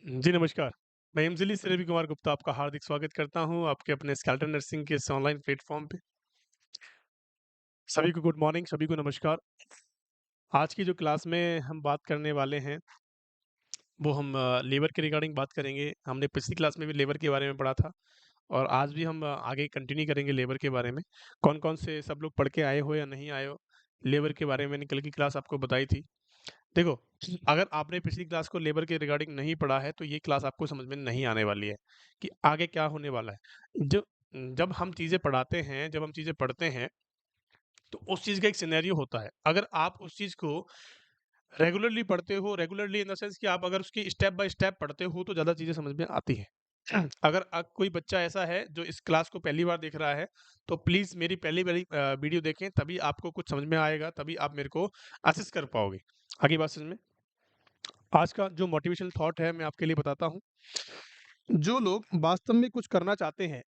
जी, नमस्कार। मैं एमज़िली से रवि कुमार गुप्ता आपका हार्दिक स्वागत करता हूँ आपके अपने स्केलेटन नर्सिंग के इस ऑनलाइन प्लेटफ़ॉर्म पे। सभी को गुड मॉर्निंग, सभी को नमस्कार। आज की जो क्लास में हम बात करने वाले हैं, वो हम लेबर के रिगार्डिंग बात करेंगे। हमने पिछली क्लास में भी लेबर के बारे में पढ़ा था और आज भी हम आगे कंटिन्यू करेंगे लेबर के बारे में। कौन-कौन से सब लोग पढ़ के आए हो या नहीं आए हो, लेबर के बारे में मैंने कल की क्लास आपको बताई थी। देखो, अगर आपने पिछली क्लास को लेबर के रिगार्डिंग नहीं पढ़ा है, तो ये क्लास आपको समझ में नहीं आने वाली है, कि आगे क्या होने वाला है। जब हम चीज़ें पढ़ाते हैं, जब हम चीज़ें पढ़ते हैं, तो उस चीज़ का एक सिनेरियो होता है। अगर आप उस चीज़ को रेगुलरली पढ़ते हो, रेगुलरली इन द सेंस कि आप अगर उसकी स्टेप बाय स्टेप पढ़ते हो, तो ज़्यादा चीज़ें समझ में आती हैं। अगर कोई बच्चा ऐसा है, जो इस क्लास को पहली बार देख रहा है, तो प्लीज़ मेरी पहली वाली वीडियो देखें, तभी आपको कुछ समझ में आएगा, तभी आप मेरे को असिस्ट कर पाओगे। आगे बात समझ में? आज का जो मोटिवेशनल थॉट है मैं आपके लिए बताता हूँ। जो लोग वास्तव में कुछ करना चाहते हैं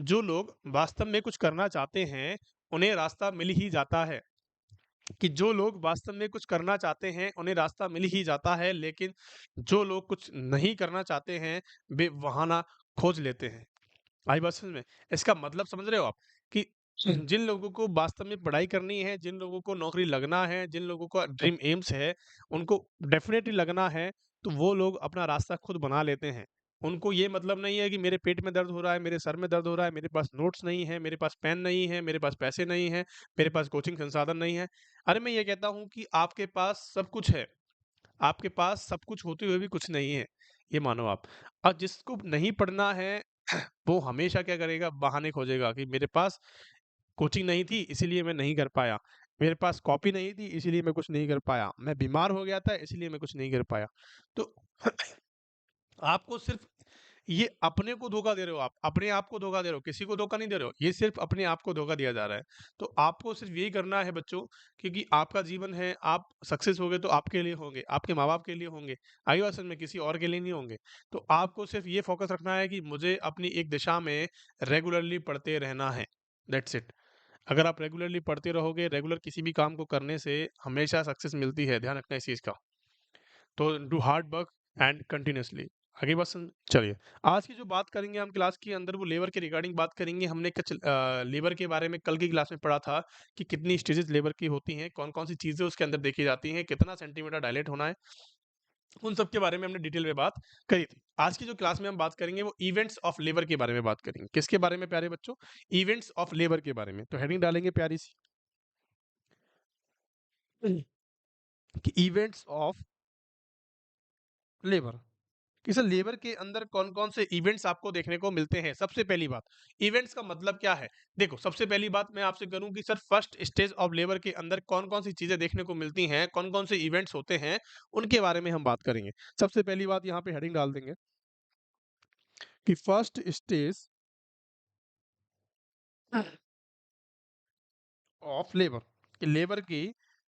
जो लोग वास्तव में कुछ करना चाहते हैं, उन्हें रास्ता मिल ही जाता है। कि जो लोग वास्तव में कुछ करना चाहते हैं, उन्हें रास्ता मिल ही जाता है, लेकिन जो लोग कुछ नहीं करना चाहते हैं, वे बहाना खोज लेते हैं। आई बात समझ में? इसका मतलब समझ रहे हो आप? कि जिन लोगों को वास्तव में पढ़ाई करनी है, जिन लोगों को नौकरी लगना है, जिन लोगों का ड्रीम एम्स है, उनको डेफ़िनेटली लगना है, तो वो लोग अपना रास्ता खुद बना लेते हैं। उनको ये मतलब नहीं है कि मेरे पेट में दर्द हो रहा है, मेरे सर में दर्द हो रहा है, मेरे पास नोट्स नहीं है, मेरे पास पेन नहीं है, मेरे पास पैसे नहीं हैं, मेरे पास कोचिंग संसाधन नहीं है। अरे मैं ये कहता हूँ कि आपके पास सब कुछ है, आपके पास सब कुछ होते हुए भी कुछ नहीं है, ये मानो आप। और जिसको नहीं पढ़ना है वो हमेशा क्या करेगा बहाने खोजेगा कि मेरे पास कोचिंग नहीं थी इसीलिए मैं नहीं कर पाया। मेरे पास कॉपी नहीं थी इसीलिए मैं कुछ नहीं कर पाया। मैं बीमार हो गया था इसलिए मैं कुछ नहीं कर पाया। तो आपको सिर्फ़ ये अपने को धोखा दे रहे हो आप, अपने आप को धोखा दे रहे हो, किसी को धोखा नहीं दे रहे हो। ये सिर्फ़ अपने आप को धोखा दिया जा रहा है। तो आपको सिर्फ़ यही करना है बच्चों क्योंकि आपका जीवन है, आप सक्सेस होगे तो आपके लिए होंगे, आपके माँ-बाप के लिए होंगे। आई बात समझ में? किसी और के लिए नहीं होंगे। तो आपको सिर्फ़ ये फ़ोकस रखना है कि मुझे अपनी एक दिशा में रेगुलरली पढ़ते रहना है, दैट्स इट। अगर आप रेगुलरली पढ़ते रहोगे, रेगुलर किसी भी काम को करने से हमेशा सक्सेस मिलती है, ध्यान रखना इस चीज़ का। तो do hard work and continuously आगे बात समझ चलिए आज की जो बात करेंगे हम क्लास के अंदर वो लेबर के रिगार्डिंग बात करेंगे हमने लेबर के बारे में कल की क्लास में पढ़ा था कि कितनी स्टेजेस लेबर की होती हैं कौन कौन सी चीजें उसके अंदर देखी जाती हैं कितना सेंटीमीटर डायलेट होना है उन सब के बारे में हमने डिटेल में बात करी थी आज की जो क्लास में हम बात करेंगे वो इवेंट्स ऑफ लेबर के बारे में बात करेंगे किसके बारे में प्यारे बच्चों इवेंट्स ऑफ लेबर के बारे में तो हेडिंग डालेंगे प्यारी सी कि इवेंट्स ऑफ लेबर कि सर लेबर के अंदर कौन-कौन से इवेंट्स आपको देखने को मिलते हैं? सबसे पहली बात, इवेंट्स का मतलब क्या है? देखो, सबसे पहली बात मैं आपसे करूँ कि sir first stage of labour के अंदर कौन-कौन सी चीज़ें देखने को मिलती हैं, कौन-कौन से इवेंट्स होते हैं, उनके बारे में हम बात करेंगे। सबसे पहली बात यहाँ पे हेडिंग डाल देंगे कि फर्स्ट स्टेज ऑफ लेबर कि लेबर की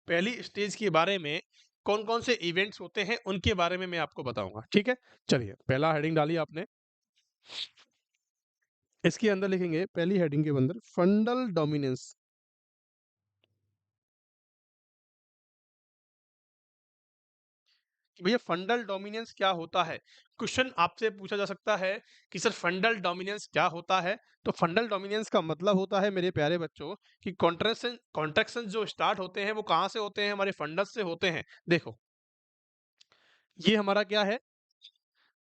पहली स्टेज के बारे में कौन-कौन से इवेंट्स होते हैं, उनके बारे में मैं आपको बताऊँगा, ठीक है? चलिए, पहला हेडिंग डाली आपने। इसके अंदर लिखेंगे पहली हेडिंग के अंदर फंडल डोमिनेंस कि भैया फंडल डोमिनेंस क्या होता है? क्वेश्चन आपसे पूछा जा सकता है कि सर फंडल डोमिनेंस क्या होता है? तो फंडल डोमिनेंस का मतलब होता है मेरे प्यारे बच्चों कि कॉन्ट्रैक्शन जो स्टार्ट होते हैं वो कहाँ से होते हैं? हमारे फंडस से होते हैं। देखो, ये हमारा क्या है?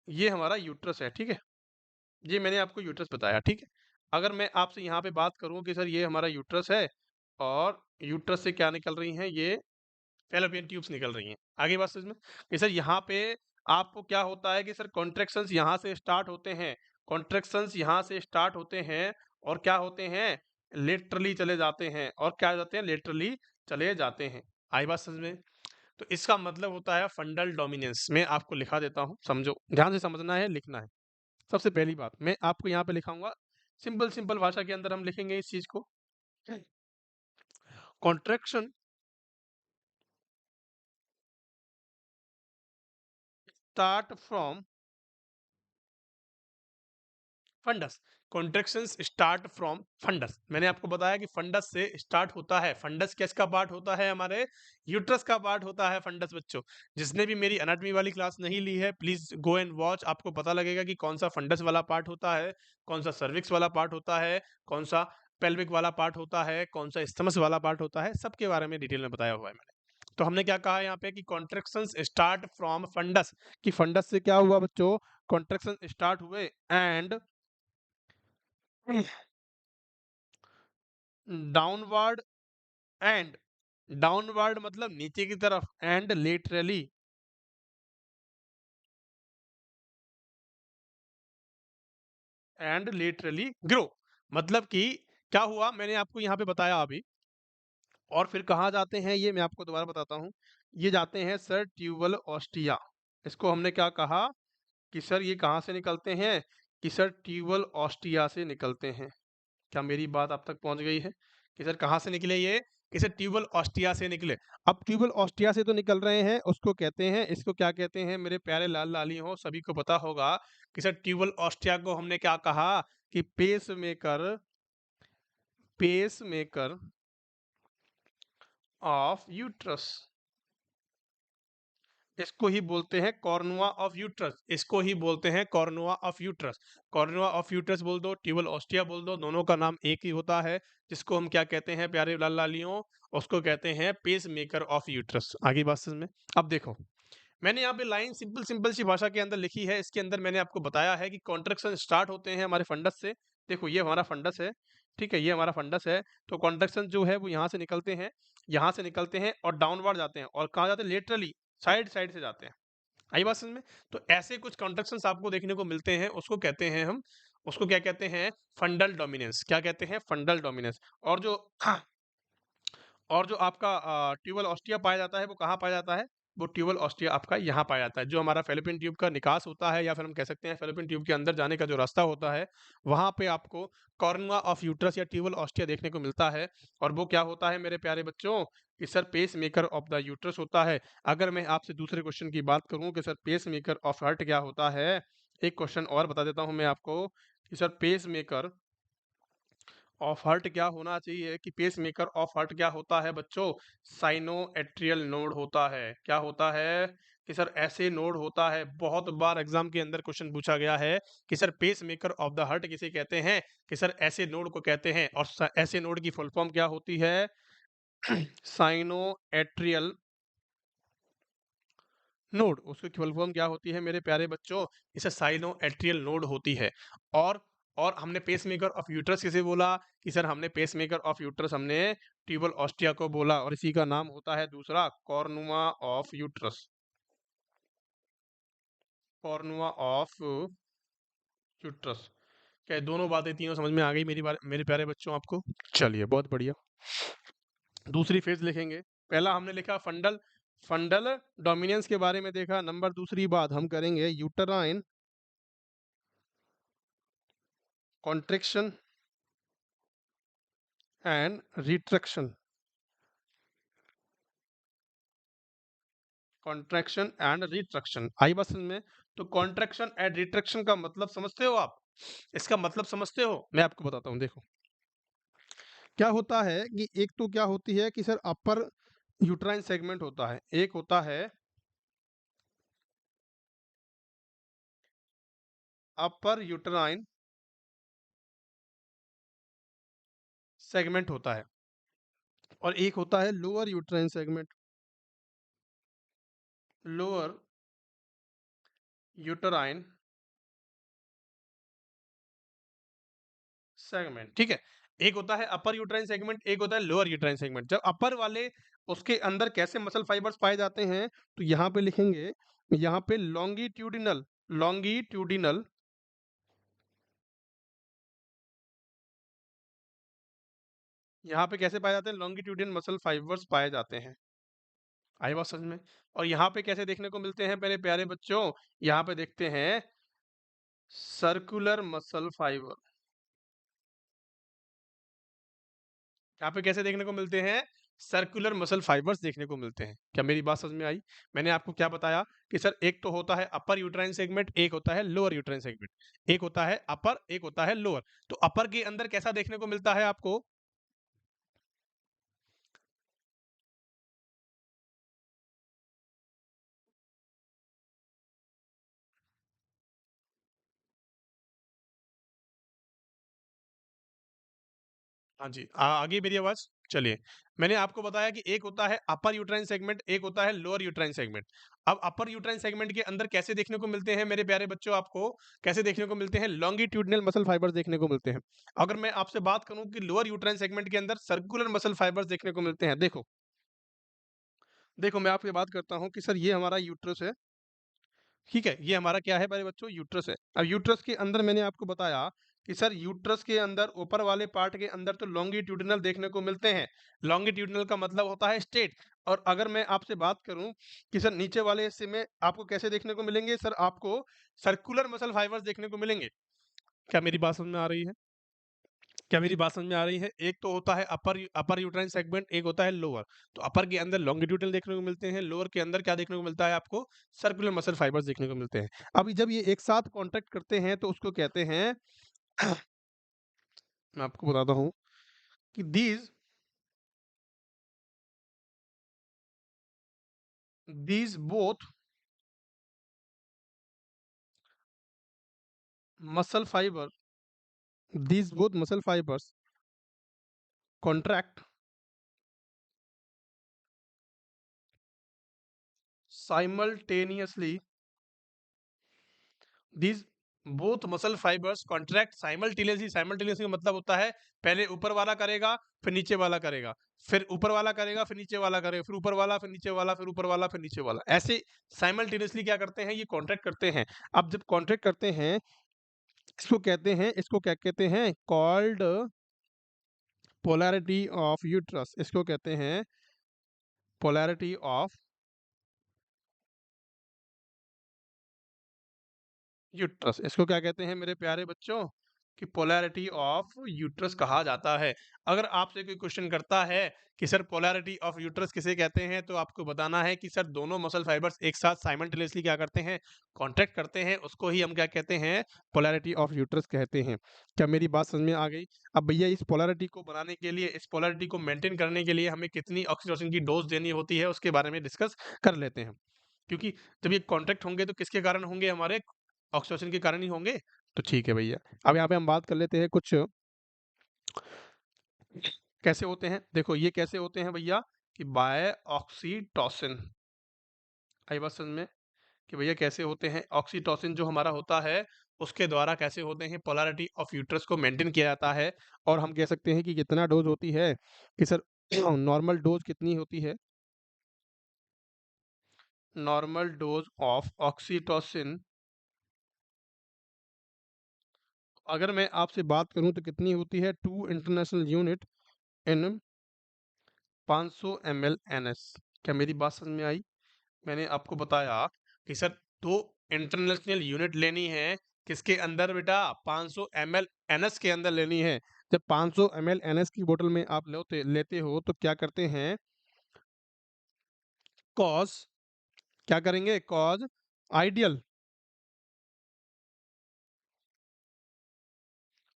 ये हमारा यूट्रस है, ठीक है? ये मैंने आपको यूट्रस बताया, ठीक है? अगर मैं आपसे यहाँ पे बात करूँ कि सर ये हमारा यूट्रस है और यूट्रस से क्या निकल रही हैं? ये फैलोपियन ट्यूब्स निकल रही हैं। आगे बात समझ में? कि सर यहाँ पे आपको क्या होता है कि सर कॉन्ट्रैक्शंस यहाँ से स्टार्ट होते हैं। कॉन्ट्रैक्शंस यहाँ से स्टार्ट होते हैं और क्या होते हैं? लेटरली चले जाते हैं और क्या हो जाते हैं? लेटरली चले जाते हैं। आई बात समझ में? तो इसका मतलब होता है फंडल डोमिनेंस। मैं आपको लिखा देता हूँ, समझो। ध्यान से समझना है, लिखना है। सबसे पहली बात, मैं आपको यहाँ पे लिखाऊँगा, सिंपल भाषा के अंदर हम लिखेंगे इस चीज़ को। Contraction start from fundus contractions start from fundus. मैंने आपको बताया कि फंडस से स्टार्ट होता है। फंडस किसका पार्ट होता है? हमारे यूट्रस का पार्ट होता है फंडस बच्चों। जिसने भी मेरी एनाटॉमी वाली क्लास नहीं ली है, प्लीज गो एंड वॉच। आपको पता लगेगा कि कौन सा फंडस वाला पार्ट होता है, कौन सा सर्विक्स वाला पार्ट होता है, कौन सा पेल्विक वाला पार्ट होता है, कौन सा स्टमस वाला पार्ट होता है, सबके बारे में डिटेल में बताया हुआ है मैंने। तो हमने क्या कहा यहाँ पे कि कॉन्ट्रैक्शंस स्टार्ट फ्रॉम फंडस, कि फंडस से क्या हुआ बच्चों? कॉन्ट्रैक्शन स्टार्ट हुए एंड डाउनवर्ड, एंड डाउनवर्ड मतलब नीचे की तरफ, and laterally, and laterally grow. मतलब कि क्या हुआ मैंने आपको यहाँ पे बताया अभी। और फिर कहाँ जाते हैं ये मैं आपको दोबारा बताता हूँ। ये जाते हैं सर ट्यूबल ऑस्टिया। इसको हमने क्या कहा कि सर ये कहाँ से निकलते हैं? कि सर ट्यूबल ऑस्टिया से निकलते हैं। क्या मेरी बात आप तक पहुंच गई है? कि सर कहाँ से निकले ये? कि सर ट्यूबल ऑस्टिया से निकले। अब ट्यूबल ऑस्टिया से तो निकल रहे हैं, उसको कहते हैं, इसको क्या कहते हैं मेरे प्यारे लाल लाली हो? सभी को पता होगा कि सर ट्यूबल ऑस्टिया को हमने क्या कहा कि pacemaker, pacemaker of uterus. इसको ही बोलते हैं कॉर्नुआ ऑफ यूट्रस। इसको ही बोलते हैं कॉर्नुआ ऑफ यूट्रस। कॉर्नुआ ऑफ यूट्रस बोल दो, ट्यूबल ऑस्टिया बोल दो, दोनों का नाम एक ही होता है। जिसको हम क्या कहते हैं प्यारे लाल लालियों? उसको कहते हैं पेस मेकर ऑफ यूट्रस। आगे बात समझ में? अब देखो, मैंने यहाँ पे लाइन सिंपल सिंपल सी भाषा के अंदर लिखी है। इसके अंदर मैंने आपको बताया है कि कॉन्ट्रैक्शन स्टार्ट होते हैं हमारे फंडस से। देखो ये हमारा फंडस है, ठीक है, ये हमारा फंडस है। तो कॉन्ट्रैक्शन जो है वो यहाँ से निकलते हैं, यहाँ से निकलते हैं और डाउनवर्ड जाते हैं। और कहाँ जाते हैं? लेटरली, साइड साइड से जाते हैं। आई बात समझ में? तो ऐसे कुछ कॉन्ट्रैक्शंस आपको देखने को मिलते हैं, उसको कहते हैं हम, उसको क्या कहते हैं? फंडल डोमिनेंस। क्या कहते हैं? फंडल डोमिनेंस। और जो और जो आपका ट्यूबल ऑस्टिया पाया जाता है वो कहाँ पाया जाता है? वो ट्यूबल ऑस्टिया आपका यहाँ पाया जाता है। जो हमारा फेलोपियन ट्यूब का निकास होता है, या फिर हम कह सकते हैं फेलोपियन ट्यूब के अंदर जाने का जो रास्ता होता है, वहाँ पे आपको कॉर्नुआ ऑफ यूट्रस या ट्यूबल ऑस्टिया देखने को मिलता है। और वो क्या होता है मेरे प्यारे बच्चों? कि sir pacemaker of the uterus होता है। अगर मैं आपसे दूसरे क्वेश्चन की बात करूँ कि sir pacemaker of heart क्या होता है, एक क्वेश्चन और बता देता हूँ मैं आपको कि sir pacemaker of heart क्या होना चाहिए? कि पेस मेकर ऑफ हार्ट क्या होता है बच्चों? साइनो एट्रियल नोड होता है। क्या होता है? कि सर ऐसे नोड होता है। बहुत बार एग्जाम के अंदर क्वेश्चन पूछा गया है कि sir pacemaker of the heart किसे कहते हैं? कि सर ऐसे नोड को कहते हैं। और ऐसे नोड की फुल फॉर्म क्या होती है? Cyano atrial node. उसकी फुल फॉर्म क्या होती है मेरे प्यारे बच्चों? इसे साइनो एट्रियल नोड होती है। और और हमने पेसमेकर ऑफ यूट्रस किसे बोला? कि सर हमने पेसमेकर ऑफ यूट्रस हमने ट्यूबल ऑस्टिया को बोला। और इसी का नाम होता है दूसरा कॉर्नुआ ऑफ यूट्रस। कॉर्नुआ of uterus. क्या दोनों बातें तीनों समझ में आ गई मेरे प्यारे बच्चों आपको? चलिए बहुत बढ़िया। दूसरी फेज लिखेंगे। पहला हमने लिखा फंडल, फंडल डोमिनेंस के बारे में देखा। नंबर दूसरी बात हम करेंगे uterine contraction and retraction. Contraction and retraction आई बस में? तो कॉन्ट्रैक्शन एंड रिट्रैक्शन का मतलब समझते हो आप? इसका मतलब समझते हो? मैं आपको बताता हूँ। देखो क्या होता है कि एक तो क्या होती है कि सर अपर यूट्राइन सेगमेंट होता है, एक होता है अपर यूट्राइन सेगमेंट होता है, और एक होता है lower uterine segment. Lower uterine segment, ठीक है। एक होता है अपर यूट्राइन सेगमेंट, एक होता है लोअर यूट्राइन सेगमेंट। जब अपर वाले, उसके अंदर कैसे मसल फाइबर्स पाए जाते हैं? तो यहाँ पे लिखेंगे, यहाँ पे लॉन्गिट्यूडिनल, लॉन्गिट्यूडिनल, यहाँ पे कैसे पाए जाते हैं? लॉन्गिट्यूडिनल मसल फाइबर्स पाए जाते हैं। आई बात समझ में? और यहाँ पे कैसे देखने को मिलते हैं मेरे प्यारे बच्चों? यहाँ पे देखते हैं सर्कुलर मसल फाइबर। यहाँ पे कैसे देखने को मिलते हैं? सर्कुलर मसल फाइबर्स देखने को मिलते हैं। क्या मेरी बात समझ में आई? मैंने आपको क्या बताया कि सर एक तो होता है अपर यूट्राइन सेगमेंट, एक होता है लोअर यूट्राइन सेगमेंट। एक होता है अपर, एक होता है लोअर। तो अपर के अंदर कैसा देखने को मिलता है आपको? हाँ जी, आगे मेरी आवाज़? चलिए, मैंने आपको बताया कि एक होता है अपर यूट्राइन सेगमेंट, एक होता है लोअर यूट्राइन सेगमेंट। अब अपर यूट्राइन सेगमेंट के अंदर कैसे देखने को मिलते हैं मेरे प्यारे बच्चों आपको? कैसे देखने को मिलते हैं? लॉन्गिट्यूडिनल मसल फाइबर्स देखने को मिलते हैं। अगर मैं आपसे बात करूँ कि लोअर यूट्राइन सेगमेंट के अंदर सर्कुलर मसल फाइबर्स देखने को मिलते हैं। देखो, देखो मैं आपसे बात करता हूँ कि सर ये हमारा यूट्रस है। ठीक है, ये हमारा क्या है मेरे बच्चों? यूट्रस है। अब यूट्रस के अंदर मैंने आपको बताया कि सर यूट्रस के अंदर ऊपर वाले पार्ट के अंदर तो लॉन्गिट्यूडिनल देखने को मिलते हैं। लॉन्गिट्यूडिनल का मतलब होता है स्ट्रेट। और अगर मैं आपसे बात करूं कि सर नीचे वाले हिस्से में आपको कैसे देखने को मिलेंगे? सर आपको सर्कुलर मसल फाइबर्स देखने को मिलेंगे। क्या मेरी बात समझ में आ रही है? क्या मेरी बात समझ में आ रही है? एक तो होता है अपर यूट्राइन सेगमेंट, एक होता है लोअर। तो अपर के अंदर लॉन्गिट्यूडिनल देखने को मिलते हैं, लोअर के अंदर क्या देखने को मिलता है आपको? सर्कुलर मसल फाइबर्स देखने को मिलते हैं। अब जब ये एक साथ कॉन्टैक्ट करते हैं तो उसको कहते हैं मैं आपको बताता हूँ कि these both muscle fibre these both muscle fibres contract simultaneously these both muscle fibres contract simultaneously. Simultaneously का मतलब होता है पहले ऊपर वाला करेगा, फिर नीचे वाला करेगा, फिर ऊपर वाला करेगा, फिर नीचे वाला करेगा, फिर ऊपर वाला, फिर नीचे वाला, फिर ऊपर वाला, फिर नीचे वाला। ऐसे साइमल्टेनियसली क्या करते हैं? ये कॉन्ट्रैक्ट करते हैं। अब जब कॉन्ट्रैक्ट करते हैं इसको क्या कहते हैं? Called polarity of uterus. इसको कहते हैं पोलैरिटी ऑफ यूट्रस। इसको क्या कहते हैं मेरे प्यारे बच्चों? कि पोलैरिटी ऑफ यूट्रस कहा जाता है। अगर आपसे कोई क्वेश्चन करता है कि सर पोलैरिटी ऑफ यूट्रस किसे कहते हैं, तो आपको बताना है कि सर दोनों मसल फाइबर्स एक साथ साइमल्टेनियसली क्या करते हैं? कॉन्ट्रैक्ट करते हैं। उसको ही हम क्या कहते हैं? पोलैरिटी ऑफ यूट्रस कहते हैं। क्या मेरी बात समझ में आ गई? अब भैया इस पोलैरिटी को बनाने के लिए, इस पोलैरिटी को मेंटेन करने के लिए हमें कितनी ऑक्सीटोसिन की डोज देनी होती है, उसके बारे में डिस्कस कर लेते हैं। क्योंकि जब ये कॉन्ट्रैक्ट होंगे तो किसके कारण होंगे? हमारे ऑक्सीटोसिन के कारण ही होंगे। तो ठीक है भैया। अब यहाँ पे हम बात कर लेते हैं कुछ कैसे होते हैं। देखो ये कैसे होते हैं भैया कि बाय ऑक्सीटोसिन। आई बात समझ में कि भैया कैसे होते हैं? ऑक्सीटोसिन जो हमारा होता है उसके द्वारा कैसे होते हैं? पोलैरिटी ऑफ यूट्रस को मेंटेन किया जाता है। और हम कह सकते हैं कि कितना डोज होती है कि सर नॉर्मल डोज कितनी होती है? नॉर्मल डोज ऑफ ऑक्सीटोसिन अगर मैं आपसे बात करूं तो कितनी होती है? 2 international unit in 500 ml NS। क्या मेरी बात समझ में आई? मैंने आपको बताया कि सर 2 इंटरनेशनल यूनिट लेनी है किसके अंदर बेटा? 500 ml NS के अंदर लेनी है। जब 500 ml NS की बोतल में आप लेते हो तो क्या करते हैं? कॉज क्या करेंगे? Cause ideal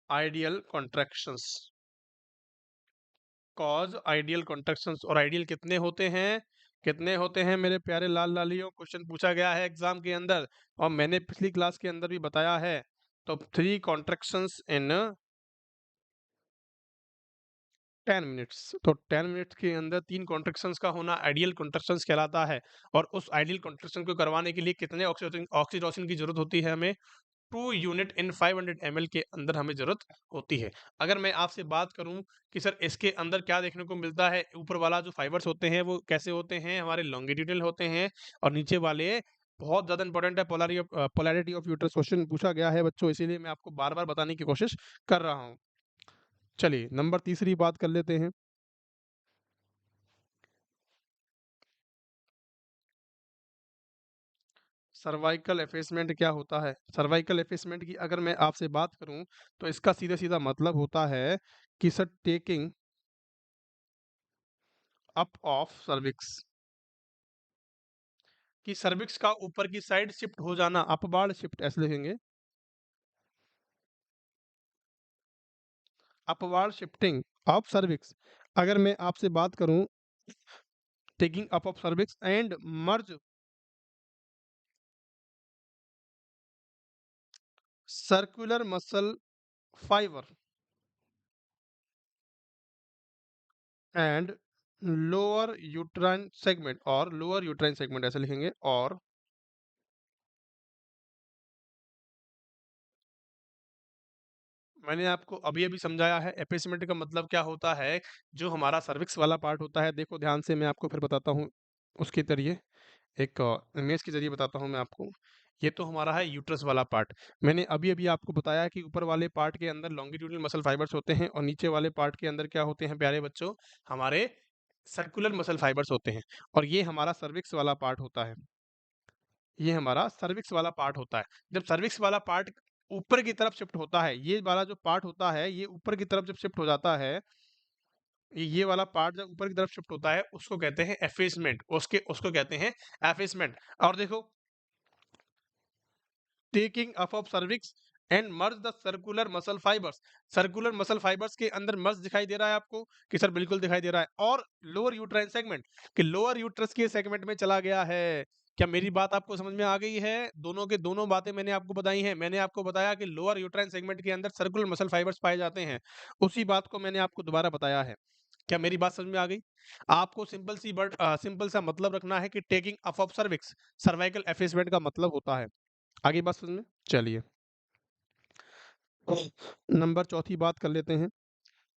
ideal contractions cause ideal contractions. और आइडियल कितने होते हैं? कितने होते हैं मेरे प्यारे लाल लालियों? क्वेश्चन पूछा गया है एग्जाम के अंदर और मैंने पिछली क्लास के अंदर भी बताया है। तो 3 कॉन्ट्रैक्शंस इन 10 मिनट्स। तो 10 मिनट्स के अंदर 3 कॉन्ट्रैक्शंस का होना आइडियल कॉन्ट्रैक्शंस कहलाता है। और उस आइडियल कॉन्ट्रैक्शन को करवाने के लिए कितने ऑक्सीटोसिन ऑक्सीटोसिन की जरूरत होती है हमें? 2 यूनिट इन 500 ml के अंदर हमें जरूरत होती है। अगर मैं आपसे बात करूं कि सर इसके अंदर क्या देखने को मिलता है? ऊपर वाला जो फाइबर्स होते हैं वो कैसे होते हैं? हमारे लॉन्गिट्यूडिनल होते हैं। और नीचे वाले बहुत ज्यादा इंपॉर्टेंट है। पोलैरिटी ऑफ यूट्रस क्वेश्चन पूछा गया है बच्चों, इसीलिए मैं आपको बार बार बताने की कोशिश कर रहा हूँ। चलिए नंबर तीसरी बात कर लेते हैं। सर्वाइकल एफेसमेंट क्या होता है? सर्वाइकल एफेसमेंट की अगर मैं आपसे बात करूं तो इसका सीधा सीधा मतलब होता है कि sir taking up of cervix, कि सर्विक्स का ऊपर की साइड शिफ्ट हो जाना, अपवार्ड शिफ्ट ऐसे लिखेंगे, अपवार्ड शिफ्टिंग ऑफ सर्विक्स। अगर मैं आपसे बात करूं taking up of cervix and merge circular muscle fibre and lower uterine segment, और लोअर यूट्राइन सेगमेंट ऐसे लिखेंगे, और मैंने आपको अभी अभी समझाया है एफेसमेंट का मतलब क्या होता है। जो हमारा सर्विक्स वाला पार्ट होता है, देखो ध्यान से, मैं आपको फिर बताता हूँ उसके जरिए, एक इमेज के जरिए बताता हूँ मैं आपको। ये तो हमारा है यूट्रस वाला पार्ट। मैंने अभी अभी आपको बताया कि ऊपर वाले पार्ट के अंदर लॉन्गिट्यूडनल मसल फाइबर्स होते हैं, और नीचे वाले पार्ट के अंदर क्या होते हैं प्यारे बच्चों, हमारे सर्कुलर मसल फाइबर्स होते हैं। और ये हमारा सर्विक्स वाला पार्ट होता है, ये हमारा सर्विक्स वाला पार्ट होता है। जब सर्विक्स वाला पार्ट ऊपर की तरफ शिफ्ट होता है, ये वाला जो पार्ट होता है ये ऊपर की तरफ जब शिफ्ट हो जाता है, ये वाला पार्ट जब ऊपर की तरफ शिफ्ट होता है उसको कहते हैं एफेसमेंट, उसके उसको कहते हैं एफेसमेंट। और देखो, taking up of cervix and merge the circular muscle fibres, circular muscle fibres के अंदर मर्ज दिखाई दे रहा है आपको कि सर बिल्कुल दिखाई दे रहा है। और लोअर यूट्राइन सेगमेंट, कि लोअर यूट्रस के सेगमेंट में चला गया है। क्या मेरी बात आपको समझ में आ गई है? दोनों के दोनों बातें मैंने आपको बताई हैं। मैंने आपको बताया कि लोअर यूट्राइन सेगमेंट के अंदर सर्कुलर मसल फाइबर्स पाए जाते हैं, उसी बात को मैंने आपको दोबारा बताया है। क्या मेरी बात समझ में आ गई? आपको सिंपल सा मतलब रखना है कि taking up of cervix, cervical एफेसमेंट का मतलब होता है। आगे बात समझ में? चलिए, नंबर चौथी बात कर लेते हैं,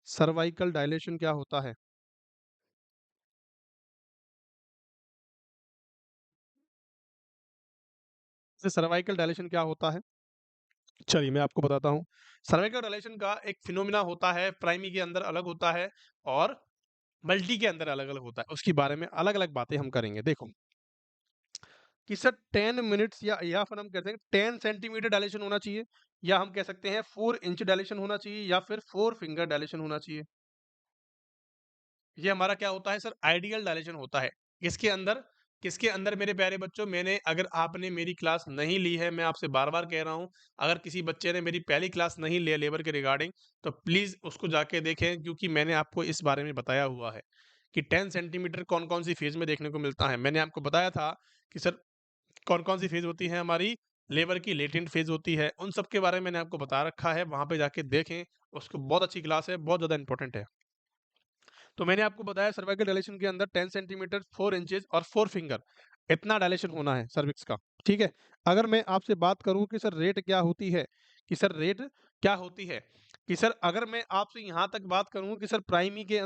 सर्वाइकल डायलेशन क्या होता है। सर्वाइकल डायलेशन क्या होता है, चलिए मैं आपको बताता हूँ। सर्वाइकल डायलेशन का एक फिनोमिना होता है, प्राइमी के अंदर अलग होता है और मल्टी के अंदर अलग अलग होता है। उसके बारे में अलग अलग बातें हम करेंगे। देखो कि सर 10 मिनट्स या फिर हम कहते हैं 10 सेंटीमीटर डायलेशन होना चाहिए, या हम कह सकते हैं 4 इंच डायलेशन होना चाहिए, या फिर 4 फिंगर डायलेशन होना चाहिए। ये हमारा क्या होता है सर, आइडियल डायलेशन होता है। किसके अंदर? किसके अंदर मेरे प्यारे बच्चों? मैंने, अगर आपने मेरी क्लास नहीं ली है, मैं आपसे बार-बार कह रहा हूँ, अगर किसी बच्चे ने मेरी पहली क्लास नहीं ली है लेबर के रिगार्डिंग, तो प्लीज़ उसको जाके देखें, क्योंकि मैंने आपको इस बारे में बताया हुआ है कि 10 सेंटीमीटर कौन-कौन सी फेज़ में देखने को मिलता है। मैंने आपको बताया था कि सर कौन-कौन सी फेज़ होती है हमारी, लेबर की लेटेंट फेज़ होती है। उन सब के बारे में मैंने आपको बता रखा है, वहाँ पे जाके देखें, उसको बहुत अच्छी क्लास है, बहुत ज़्यादा इंपॉर्टेंट है। तो मैंने आपको बताया सर्वाइकल डायलेशन के अंदर 10 सेंटीमीटर, 4 इंचेस और 4 फिंगर, इतना डायलेशन होना है सर्विक्स का। ठीक है? अगर मैं आपसे बात करूँ कि सर रेट क्या होती है, कि सर रेट क्या होती है, कि सर अगर मैं आपसे यहाँ तक बात करूँ कि सर प्राइमी के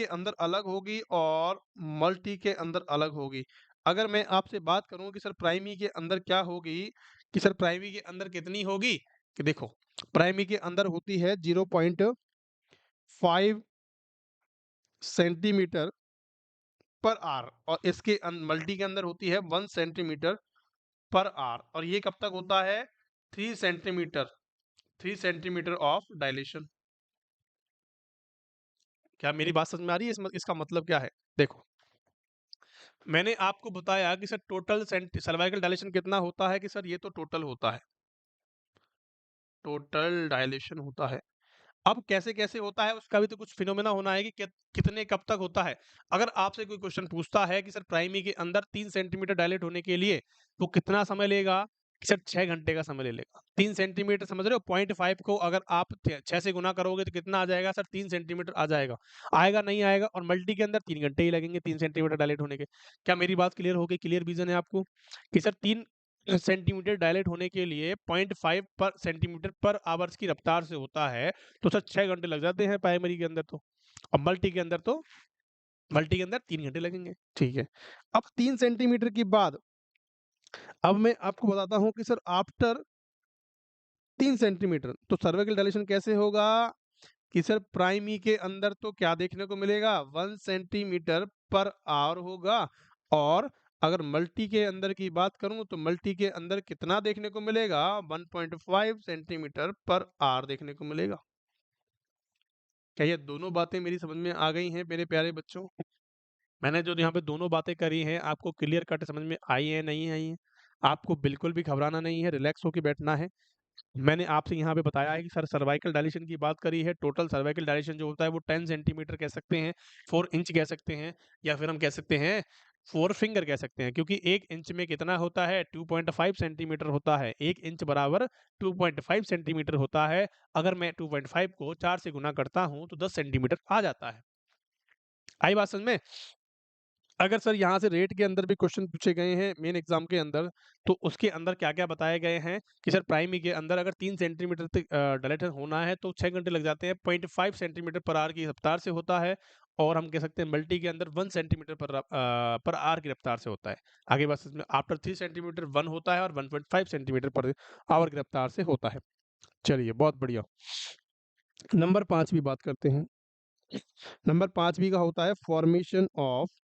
अंदर अलग होगी और मल्टी के अंदर अलग होगी। अगर मैं आपसे बात करूँ कि सर प्राइमी के अंदर क्या होगी, कि सर प्राइमी के अंदर कितनी होगी, कि देखो प्राइमी के अंदर होती है 0.5 सेंटीमीटर पर आर, और इसके मल्टी के अंदर होती है 1 सेंटीमीटर पर आर, और ये कब तक होता है? 3 सेंटीमीटर, 3 सेंटीमीटर ऑफ डायलेशन। क्या मेरी बात समझ में आ रही है? इसका मतलब क्या है? देखो, मैंने आपको बताया कि सर टोटल सर्वाइकल डायलेशन कितना होता है, कि सर ये तो टोटल होता है, टोटल डायलेशन होता है। अब कैसे-कैसे होता है उसका भी तो कुछ फिनोमेना होना है कि कितने कब तक होता है। अगर आपसे कोई क्वेश्चन पूछता है कि सर प्राइमी के अंदर 3 सेंटीमीटर डायलेट होने के लिए वो कितना समय लेगा? कि सर 6 घंटे का समय ले लेगा। 3 सेंटीमीटर समझ रहे हो? 0.5 को अगर आप 6 से गुना करोगे तो कितना आ जाएगा सर? 3 सेंटीमीटर आ जाएगा। आएगा, नहीं आएगा? और मल्टी के अंदर 3 घंटे ही लगेंगे 3 सेंटीमीटर डायलेट होने के। क्या मेरी बात क्लियर हो गई? क्लियर विज़न है आपको? कि सर 3 सेंटीमीटर डायलेट होने के लिए 0.5 पर सेंटीमीटर पर आवर्स की रफ्तार से होता है, तो सर 6 घंटे लग जाते हैं प्राइमरी के अंदर तो। और मल्टी के अंदर 3 घंटे लगेंगे। ठीक है। अब 3 सेंटीमीटर के बाद अब मैं आपको बताता हूँ कि सर आफ्टर 3 सेंटीमीटर तो सर्वाइकल डायलेशन कैसे होगा, कि सर प्राइमी के अंदर तो क्या देखने को मिलेगा? 1 सेंटीमीटर पर आवर होगा, और अगर मल्टी के अंदर की बात करूं तो मल्टी के अंदर कितना देखने को मिलेगा? 1.5 सेंटीमीटर पर आवर देखने को मिलेगा। क्या ये दोनों बातें मेरी समझ में आ गई हैं मेरे प्यारे बच्चों? मैंने जो यहाँ पे दोनों बातें करी हैं, आपको क्लियर कट समझ में आई हैं, नहीं आई हैं? आपको बिल्कुल भी घबराना नहीं है, रिलैक्स होके बैठना है। मैंने आपसे यहाँ पे बताया है कि सर सर्वाइकल डायलेशन की बात करी है। टोटल सर्वाइकल डायलेशन जो होता है वो 10 सेंटीमीटर कह सकते हैं, 4 इंच कह सकते हैं, या फिर हम कह सकते हैं 4 फिंगर कह सकते हैं, क्योंकि 1 इंच में कितना होता है 2.5 सेंटीमीटर होता है। 1 इंच बराबर 2.5 सेंटीमीटर होता है। अगर मैं 2.5 को 4 से गुना करता हूँ तो 10 सेंटीमीटर आ जाता है। आई बात समझ में? अगर सर यहाँ से रेट के अंदर भी क्वेश्चन पूछे गए हैं मेन एग्जाम के अंदर, तो उसके अंदर क्या-क्या बताए गए हैं कि सर प्राइमरी के अंदर अगर 3 सेंटीमीटर तक डायलेटर होना है तो 6 घंटे लग जाते हैं, 0.5 सेंटीमीटर पर आवर की रफ्तार से होता है, और हम कह सकते हैं मल्टी के अंदर 1 सेंटीमीटर पर आवर की रफ्तार से होता है। आगे बस इसमें आफ्टर 3 सेंटीमीटर 1 होता है और 1.5 सेंटीमीटर पर आवर की रफ्तार से होता है। चलिए बहुत बढ़िया। नंबर 5 की बात करते हैं। नंबर 5 का होता है formation of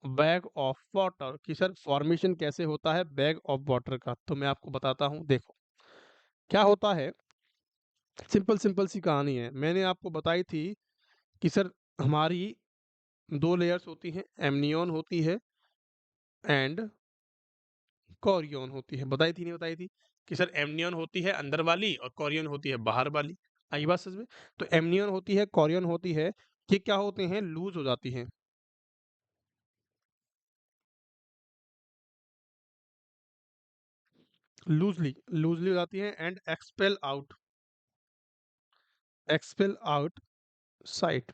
bag of water, कि सर फॉर्मेशन कैसे होता है बैग ऑफ वाटर का। तो मैं आपको बताता हूँ, देखो क्या होता है। सिंपल सिंपल सी कहानी है, मैंने आपको बताई थी कि सर हमारी 2 लेयर्स होती हैं, एमनियन होती है एंड कोरियन होती है। बताई थी नहीं बताई थी कि सर एमनियन होती है अंदर वाली और कोरियन होती है बाहर वाली। आई बात समझ में? तो एमनियन होती है, कोरियन होती है, ये क्या होते हैं, लूज हो जाती हैं। लूजली लूजली हो जाती हैं एंड एक्सपेल आउट साइट।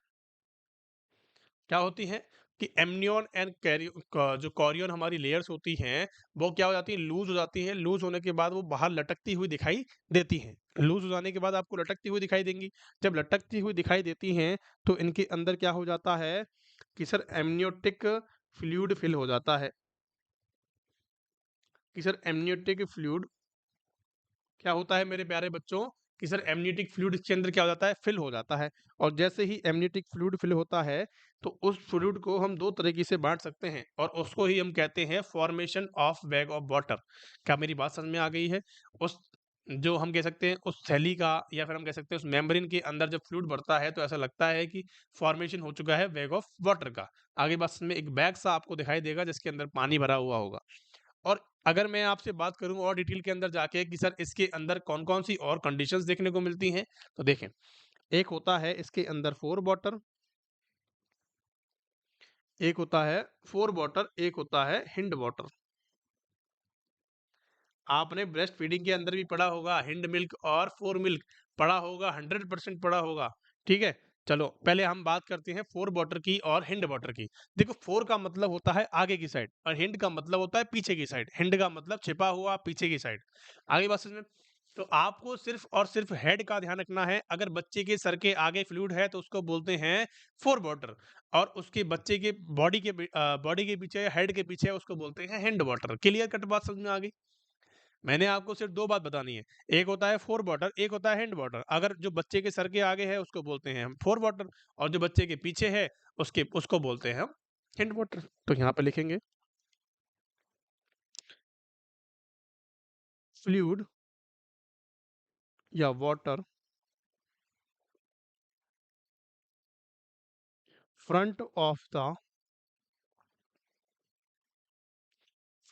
क्या होती हैं कि एमनियन एंड जो कोरियन हमारी लेयर्स होती हैं, वो क्या हो जाती है, लूज हो जाती है। लूज होने के बाद वो बाहर लटकती हुई दिखाई देती हैं। लूज हो जाने के बाद आपको लटकती हुई दिखाई देंगी। जब लटकती हुई दिखाई देती हैं तो इनके अंदर क्या हो जाता है कि सर एमनियोटिक फ्लूइड फिल हो जाता है, कि सर एमनियोटिक फ्लूइड क्या होता है मेरे प्यारे बच्चों कि सर एमनियोटिक फ्लूइड इसके अंदर क्या हो जाता है, फिल हो जाता है। और जैसे ही एमनियोटिक फ्लूइड फिल होता है तो उस फ्लूइड को हम दो तरीके से बांट सकते हैं, और उसको ही हम कहते हैं formation of bag of water. क्या मेरी बात समझ में आ गई है? उस जो हम कह सकते हैं उस थैली का, या फिर हम कह सकते हैं उस मेम्ब्रेन के अंदर जब फ्लूइड बढ़ता है तो ऐसा लगता है कि फॉर्मेशन हो चुका है बैग ऑफ वाटर का। आगे बस में एक बैग सा आपको दिखाई देगा जिसके अंदर पानी भरा हुआ होगा। और अगर मैं आपसे बात करूँ और डिटेल के अंदर जाके कि सर इसके अंदर कौन-कौन सी और कंडीशंस देखने को मिलती हैं, तो देखें, एक होता है इसके अंदर 4 वाटर, एक होता है 4 वाटर, एक होता है हिंड वाटर। आपने ब्रेस्ट फीडिंग के अंदर भी पढ़ा होगा, हिंड मिल्क और 4 मिल्क पढ़ा होगा, 100% पढ़ा होगा, ठीक है? चलो, पहले हम बात करते हैं 4 वाटर की और हिंड वाटर की। देखो 4 का मतलब होता है आगे की साइड और हिंड का मतलब होता है पीछे की साइड। हिंड का मतलब छिपा हुआ पीछे की साइड। आगे बात समझ में? तो आपको सिर्फ और सिर्फ हेड का ध्यान रखना है। अगर बच्चे के सर के आगे फ्लूइड है तो उसको बोलते हैं 4 वाटर, और उसके बच्चे के बॉडी के पीछे या हेड के पीछे उसको बोलते हैं हिंड वाटर। क्लियर कट बात समझ में आ गई? मैंने आपको सिर्फ 2 बात बतानी है। एक होता है 4 वाटर, एक होता है हैंड वाटर। अगर जो बच्चे के सर के आगे है उसको बोलते हैं हम 4 वाटर, और जो बच्चे के पीछे है उसको बोलते हैं हम हैंड वाटर। तो यहाँ पे लिखेंगे फ्लूइड या water front of the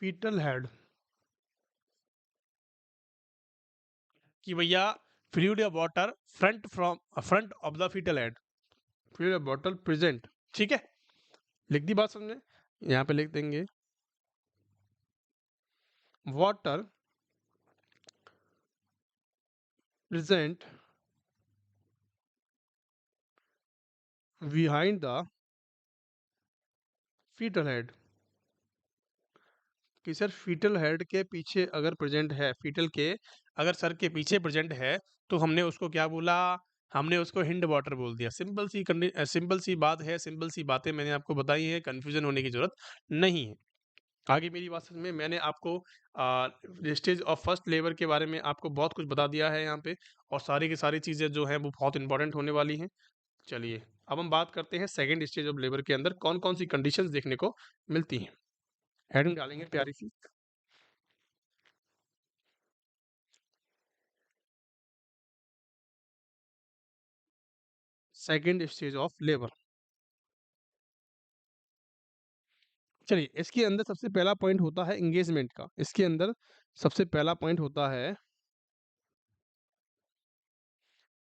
fetal head, कि भैया फ्लूइड या water front of the fetal head, fluid या वाटर प्रेजेंट। ठीक है? लिख दी बात समझ में? यहाँ पे लिख देंगे water present behind the fetal head, कि सर फीटल हेड के पीछे अगर प्रेजेंट है, फीटल के अगर सर के पीछे प्रेजेंट है तो हमने उसको क्या बोला? हमने उसको हिंड वाटर बोल दिया। सिंपल सी बात है, सिंपल सी बातें मैंने आपको बताई है, कंफ्यूजन होने की जरूरत नहीं है। आगे मेरी बात समझ में, मैंने आपको स्टेज ऑफ फर्स्ट लेबर के बारे में आपको बहुत कुछ बता दिया है यहाँ पे, और सारी की सारी चीज़ें जो हैं वो बहुत इंपॉर्टेंट होने वाली हैं। चलिए अब हम बात करते हैं सेकंड स्टेज ऑफ लेबर के अंदर कौन कौन सी कंडीशंस देखने को मिलती हैं। हेडिंग डालेंगे प्यारी सी। Second stage of labour. चलिए, इसके अंदर सबसे पहला पॉइंट होता है एंगेजमेंट का। इसके अंदर सबसे पहला पॉइंट होता है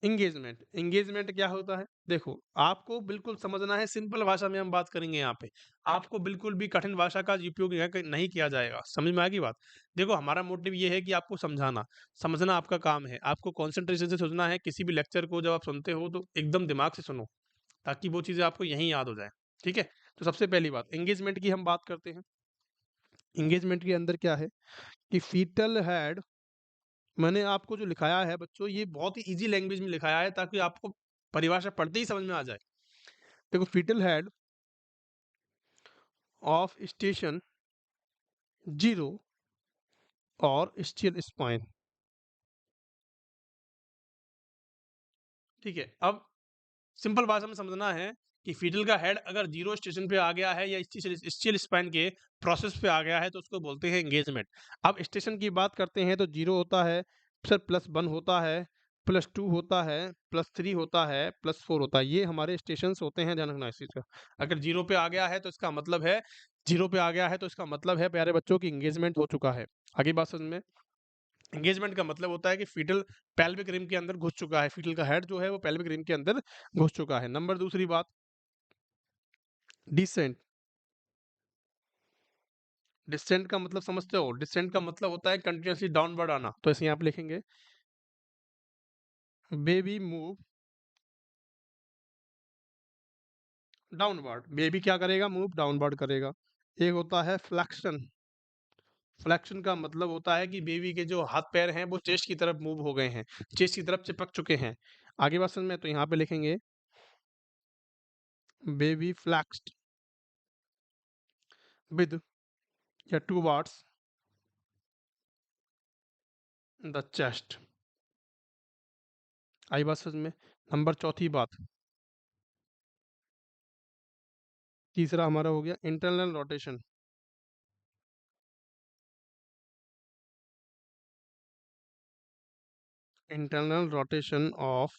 एंगेजमेंट। एंगेजमेंट क्या होता है? देखो, आपको बिल्कुल समझना है, सिंपल भाषा में हम बात करेंगे यहाँ पे। आपको बिल्कुल भी कठिन भाषा का उपयोग यहाँ नहीं किया जाएगा। समझ में आएगी बात? देखो, हमारा मोटिव ये है कि आपको समझाना, समझना आपका काम है। आपको कंसंट्रेशन से सुनना है। किसी भी लेक्चर को जब आप सुनते हो तो एकदम दिमाग से सुनो, ताकि वो चीज़ें आपको यहीं याद हो जाए। ठीक है? तो सबसे पहली बात एंगेजमेंट की हम बात करते हैं। एंगेजमेंट के अंदर क्या है कि फीटल हेड, मैंने आपको जो लिखाया है बच्चों, ये बहुत ही इजी लैंग्वेज में लिखाया है ताकि आपको परिभाषा पढ़ते ही समझ में आ जाए। देखो, fetal head of station zero और स्टील स्पाइन। ठीक है, अब सिंपल भाषा में समझना है कि फीटल का हेड अगर जीरो स्टेशन पे आ गया है या स्टील स्पाइन के प्रोसेस पे आ गया है तो उसको बोलते हैं एंगेजमेंट। अब स्टेशन की बात करते हैं तो जीरो होता है, फिर +1 होता है, +2 होता है, +3 होता है, +4 होता है। ये हमारे स्टेशन होते हैं, ध्यान रखना इस चीज का। अगर जीरो पे आ गया है तो इसका मतलब है, जीरो पे आ गया है तो इसका मतलब है प्यारे बच्चों की एंगेजमेंट हो चुका है। आगे बात समझ में। एंगेजमेंट का मतलब होता है कि फीटल पेल्विक रिम के अंदर घुस चुका है। फीटल का हेड जो है वो पेल्विक रिम के अंदर घुस चुका है। नंबर दूसरी बात, डिसेंट। डिसेंट का मतलब समझते हो? डिसेंट का मतलब होता है कंटिन्यूअसली डाउनवर्ड आना। तो ऐसे यहाँ पे लिखेंगे बेबी मूव डाउनवर्ड। बेबी क्या करेगा? मूव डाउनवर्ड करेगा। एक होता है फ्लेक्शन। फ्लेक्शन का मतलब होता है कि बेबी के जो हाथ पैर हैं वो चेस्ट की तरफ मूव हो गए हैं, चेस्ट की तरफ चिपक चुके हैं। आगे बात समझ में? तो यहाँ पे लिखेंगे बेबी फ्लैक्स्ड विद या टूवर्ड्स द चेस्ट। आई बात समझ में? नंबर चौथी बात, तीसरा हमारा हो गया internal rotation. Internal rotation of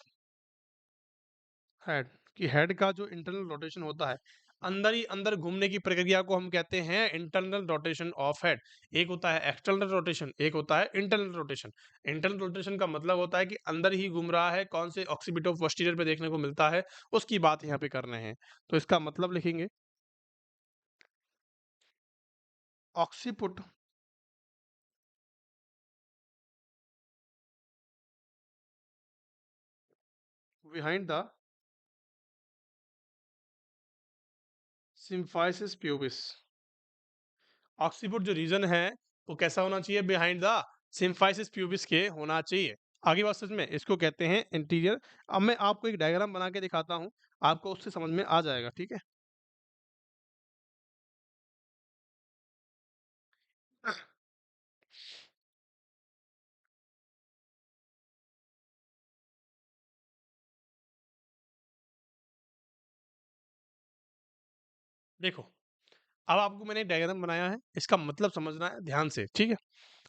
head. कि हेड का जो इंटरनल रोटेशन होता है, अंदर ही अंदर घूमने की प्रक्रिया को हम कहते हैं इंटरनल रोटेशन ऑफ हेड। एक होता है एक्सटर्नल रोटेशन, एक होता है इंटरनल रोटेशन। इंटरनल रोटेशन का मतलब होता है कि अंदर ही घूम रहा है, कौन से ऑक्सीपिट ऑफ पोस्टीरियर पे देखने को मिलता है, उसकी बात यहाँ पे कर रहे हैं। तो इसका मतलब लिखेंगे occiput behind the symphysis pubis. Occiput जो रीजन है वो कैसा होना चाहिए? बिहाइंड द सिम्फाइसिस प्यूबिस के होना चाहिए। आगे बात समझ में? इसको कहते हैं इंटीरियर। अब मैं आपको एक डायग्राम बना के दिखाता हूँ, आपको उससे समझ में आ जाएगा। ठीक है, देखो, अब आपको मैंने एक डायग्राम बनाया है, इसका मतलब समझना है ध्यान से। ठीक है,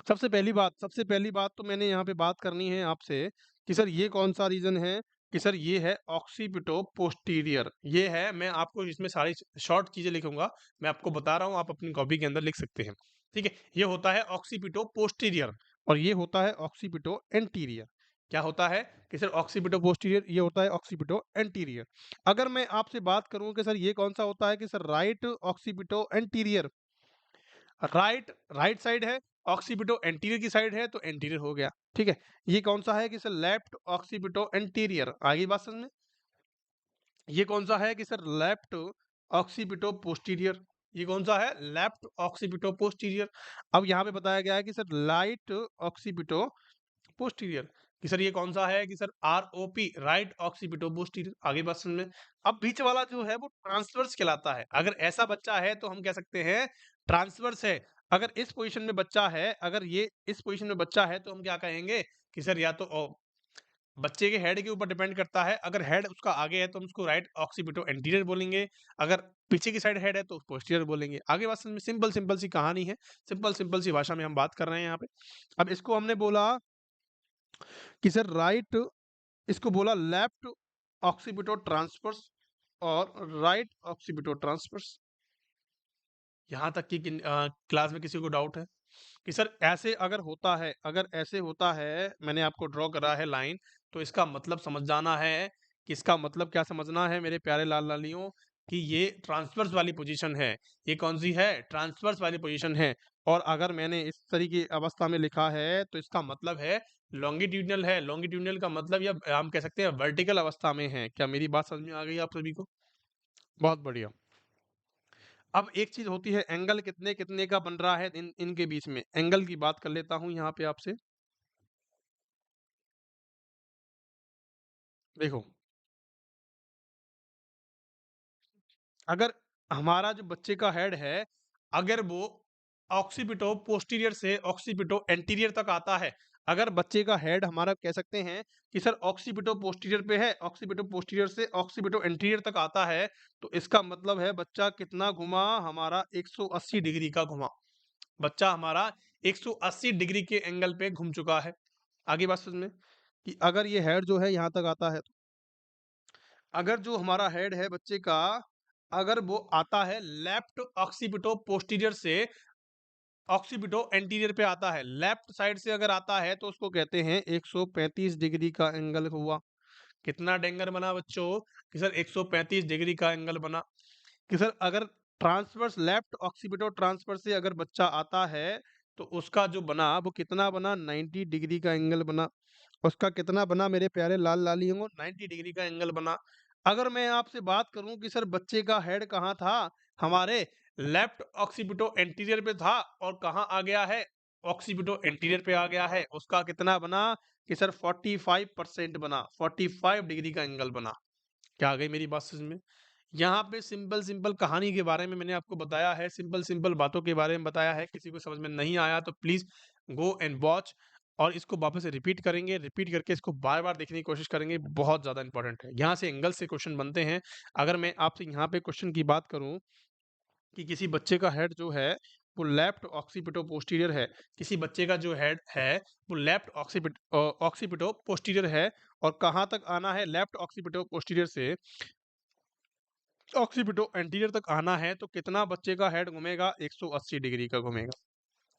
सबसे पहली बात तो मैंने यहाँ पे बात करनी है आपसे कि सर ये कौन सा रीजन है? कि सर ये है ऑक्सीपिटो पोस्टीरियर। ये है, मैं आपको इसमें सारी शॉर्ट चीजें लिखूंगा, मैं आपको बता रहा हूँ, आप अपनी कॉपी के अंदर लिख सकते हैं। ठीक है, ये होता है ऑक्सीपिटो पोस्टीरियर और ये होता है ऑक्सीपिटो एंटीरियर। क्या होता है कि सर ऑक्सीपिटो पोस्टीरियर, ये होता है ऑक्सीपिटो एंटीरियर। अगर मैं आपसे बात करूं कि सर ये कौन सा होता है, कि sir right occipito anterior, right side है, ऑक्सीपिटो एंटीरियर की साइड है तो एंटीरियर हो गया। ठीक है, ये कौन सा है? कि सर लेफ्ट ऑक्सीपिटो एंटीरियर। आगे बात समझ में? ये कौन सा है? कि सर लेफ्ट ऑक्सीपिटो पोस्टीरियर। ये कौन सा है? Left occipito posterior. अब यहाँ पे बताया गया है कि सर राइट ऑक्सीपिटो पोस्टीरियर। कि सर ये कौन सा है? कि sir ROP, right occipito posterior. आगे बात समझ में? अब बीच वाला जो है वो ट्रांसवर्स कहलाता है। अगर ऐसा बच्चा है तो हम कह सकते हैं ट्रांसवर्स है। अगर इस पोजीशन में बच्चा है, अगर ये इस पोजीशन में बच्चा है तो हम क्या कहेंगे? कि सर या तो बच्चे के हेड के ऊपर डिपेंड करता है। अगर हेड उसका आगे है तो हम उसको राइट ऑक्सीपिटो एंटीरियर बोलेंगे, अगर पीछे की साइड हेड है तो पोस्टीरियर बोलेंगे। आगे बात समझ में? सिंपल सिंपल सी कहानी है, सिंपल सिंपल सी भाषा में हम बात कर रहे हैं यहाँ पे। अब इसको हमने बोला कि सर राइट, इसको बोला लेफ्ट ऑक्सीपिटो ट्रांसफर्स और राइट ऑक्सीपिटो ट्रांसफर्स। यहाँ तक कि क्लास में किसी को डाउट है कि सर ऐसे अगर ऐसे होता है, मैंने आपको ड्रॉ करा है लाइन, तो इसका मतलब समझ जाना है कि इसका मतलब क्या समझना है मेरे प्यारे लाल लालियों, कि ये ट्रांसवर्स वाली पोजीशन है। ये कौन सी है? ट्रांसवर्स वाली पोजीशन है। और अगर मैंने इस तरीके अवस्था में लिखा है तो इसका मतलब है लॉन्गिट्यूडनल है। लॉन्गिट्यूडनल का मतलब या हम कह सकते हैं वर्टिकल अवस्था में है। क्या मेरी बात समझ में आ गई आप सभी को? बहुत बढ़िया। अब एक चीज होती है, एंगल कितने कितने का बन रहा है इनके बीच में, एंगल की बात कर लेता हूं यहाँ पे आपसे। देखो, अगर हमारा जो बच्चे का हेड है, अगर वो ऑक्सीपिटो पोस्टीरियर से ऑक्सीपिटो एंटीरियर तक आता है, अगर बच्चे का हेड हमारा कह सकते हैं कि सर ऑक्सीपिटो पोस्टीरियर पे है, ऑक्सीपिटो पोस्टीरियर से ऑक्सीपिटो एंटीरियर तक आता है, तो इसका मतलब है बच्चा कितना घुमा? हमारा 180 डिग्री का घुमा। बच्चा हमारा 180 डिग्री के एंगल पे घूम चुका है। आगे बात समझ में, कि अगर ये हेड जो है यहाँ तक आता है, तो अगर जो हमारा हेड है बच्चे का, अगर वो आता है लेफ्ट ऑक्सीपिटो पोस्टीरियर से ऑक्सीपिटो एंटीरियर पे आता है, लेफ्ट साइड से अगर आता है तो उसको कहते हैं 135 डिग्री का एंगल हुआ। कितना एंगल बना बच्चों? कि सर 135 डिग्री का एंगल बना। कि सर अगर ट्रांसवर्स लेफ्ट ऑक्सीपिटो ट्रांसफर से अगर बच्चा आता है तो उसका जो बना वो कितना बना? 90 डिग्री का एंगल बना। उसका कितना बना मेरे प्यारे लाल लालियों को? 90 डिग्री का एंगल बना। अगर मैं आपसे बात करूं कि सर बच्चे का हेड कहाँ था, हमारे लेफ्ट ऑक्सीपिटो एंटीरियर पे था, और कहाँ आ गया है? ऑक्सीपिटो एंटीरियर पे आ गया है। उसका कितना बना? कि सर 45% बना, 45 डिग्री का एंगल बना। क्या आ गई मेरी बात समझ में? यहाँ पे सिंपल सिंपल कहानी के बारे में मैंने आपको बताया है, सिंपल सिंपल बातों के बारे में बताया है। किसी को समझ में नहीं आया तो प्लीज गो एंड वॉच, और इसको वापस से रिपीट करेंगे, रिपीट करके इसको बार बार देखने की कोशिश करेंगे। बहुत ज्यादा इंपॉर्टेंट है। यहाँ से एंगल से क्वेश्चन बनते हैं। अगर मैं आपसे यहाँ पे क्वेश्चन की बात करूँ कि किसी बच्चे का हेड जो है वो लेफ्ट ऑक्सीपिटो पोस्टीरियर है, किसी बच्चे का जो हेड है वो लेफ्ट ऑक्सीपिटो पोस्टीरियर है, और कहाँ तक आना है? लेफ्ट ऑक्सीपिटो पोस्टीरियर से ऑक्सीपिटो एंटीरियर तक आना है, तो कितना बच्चे का हेड घूमेगा? 180 डिग्री का घूमेगा।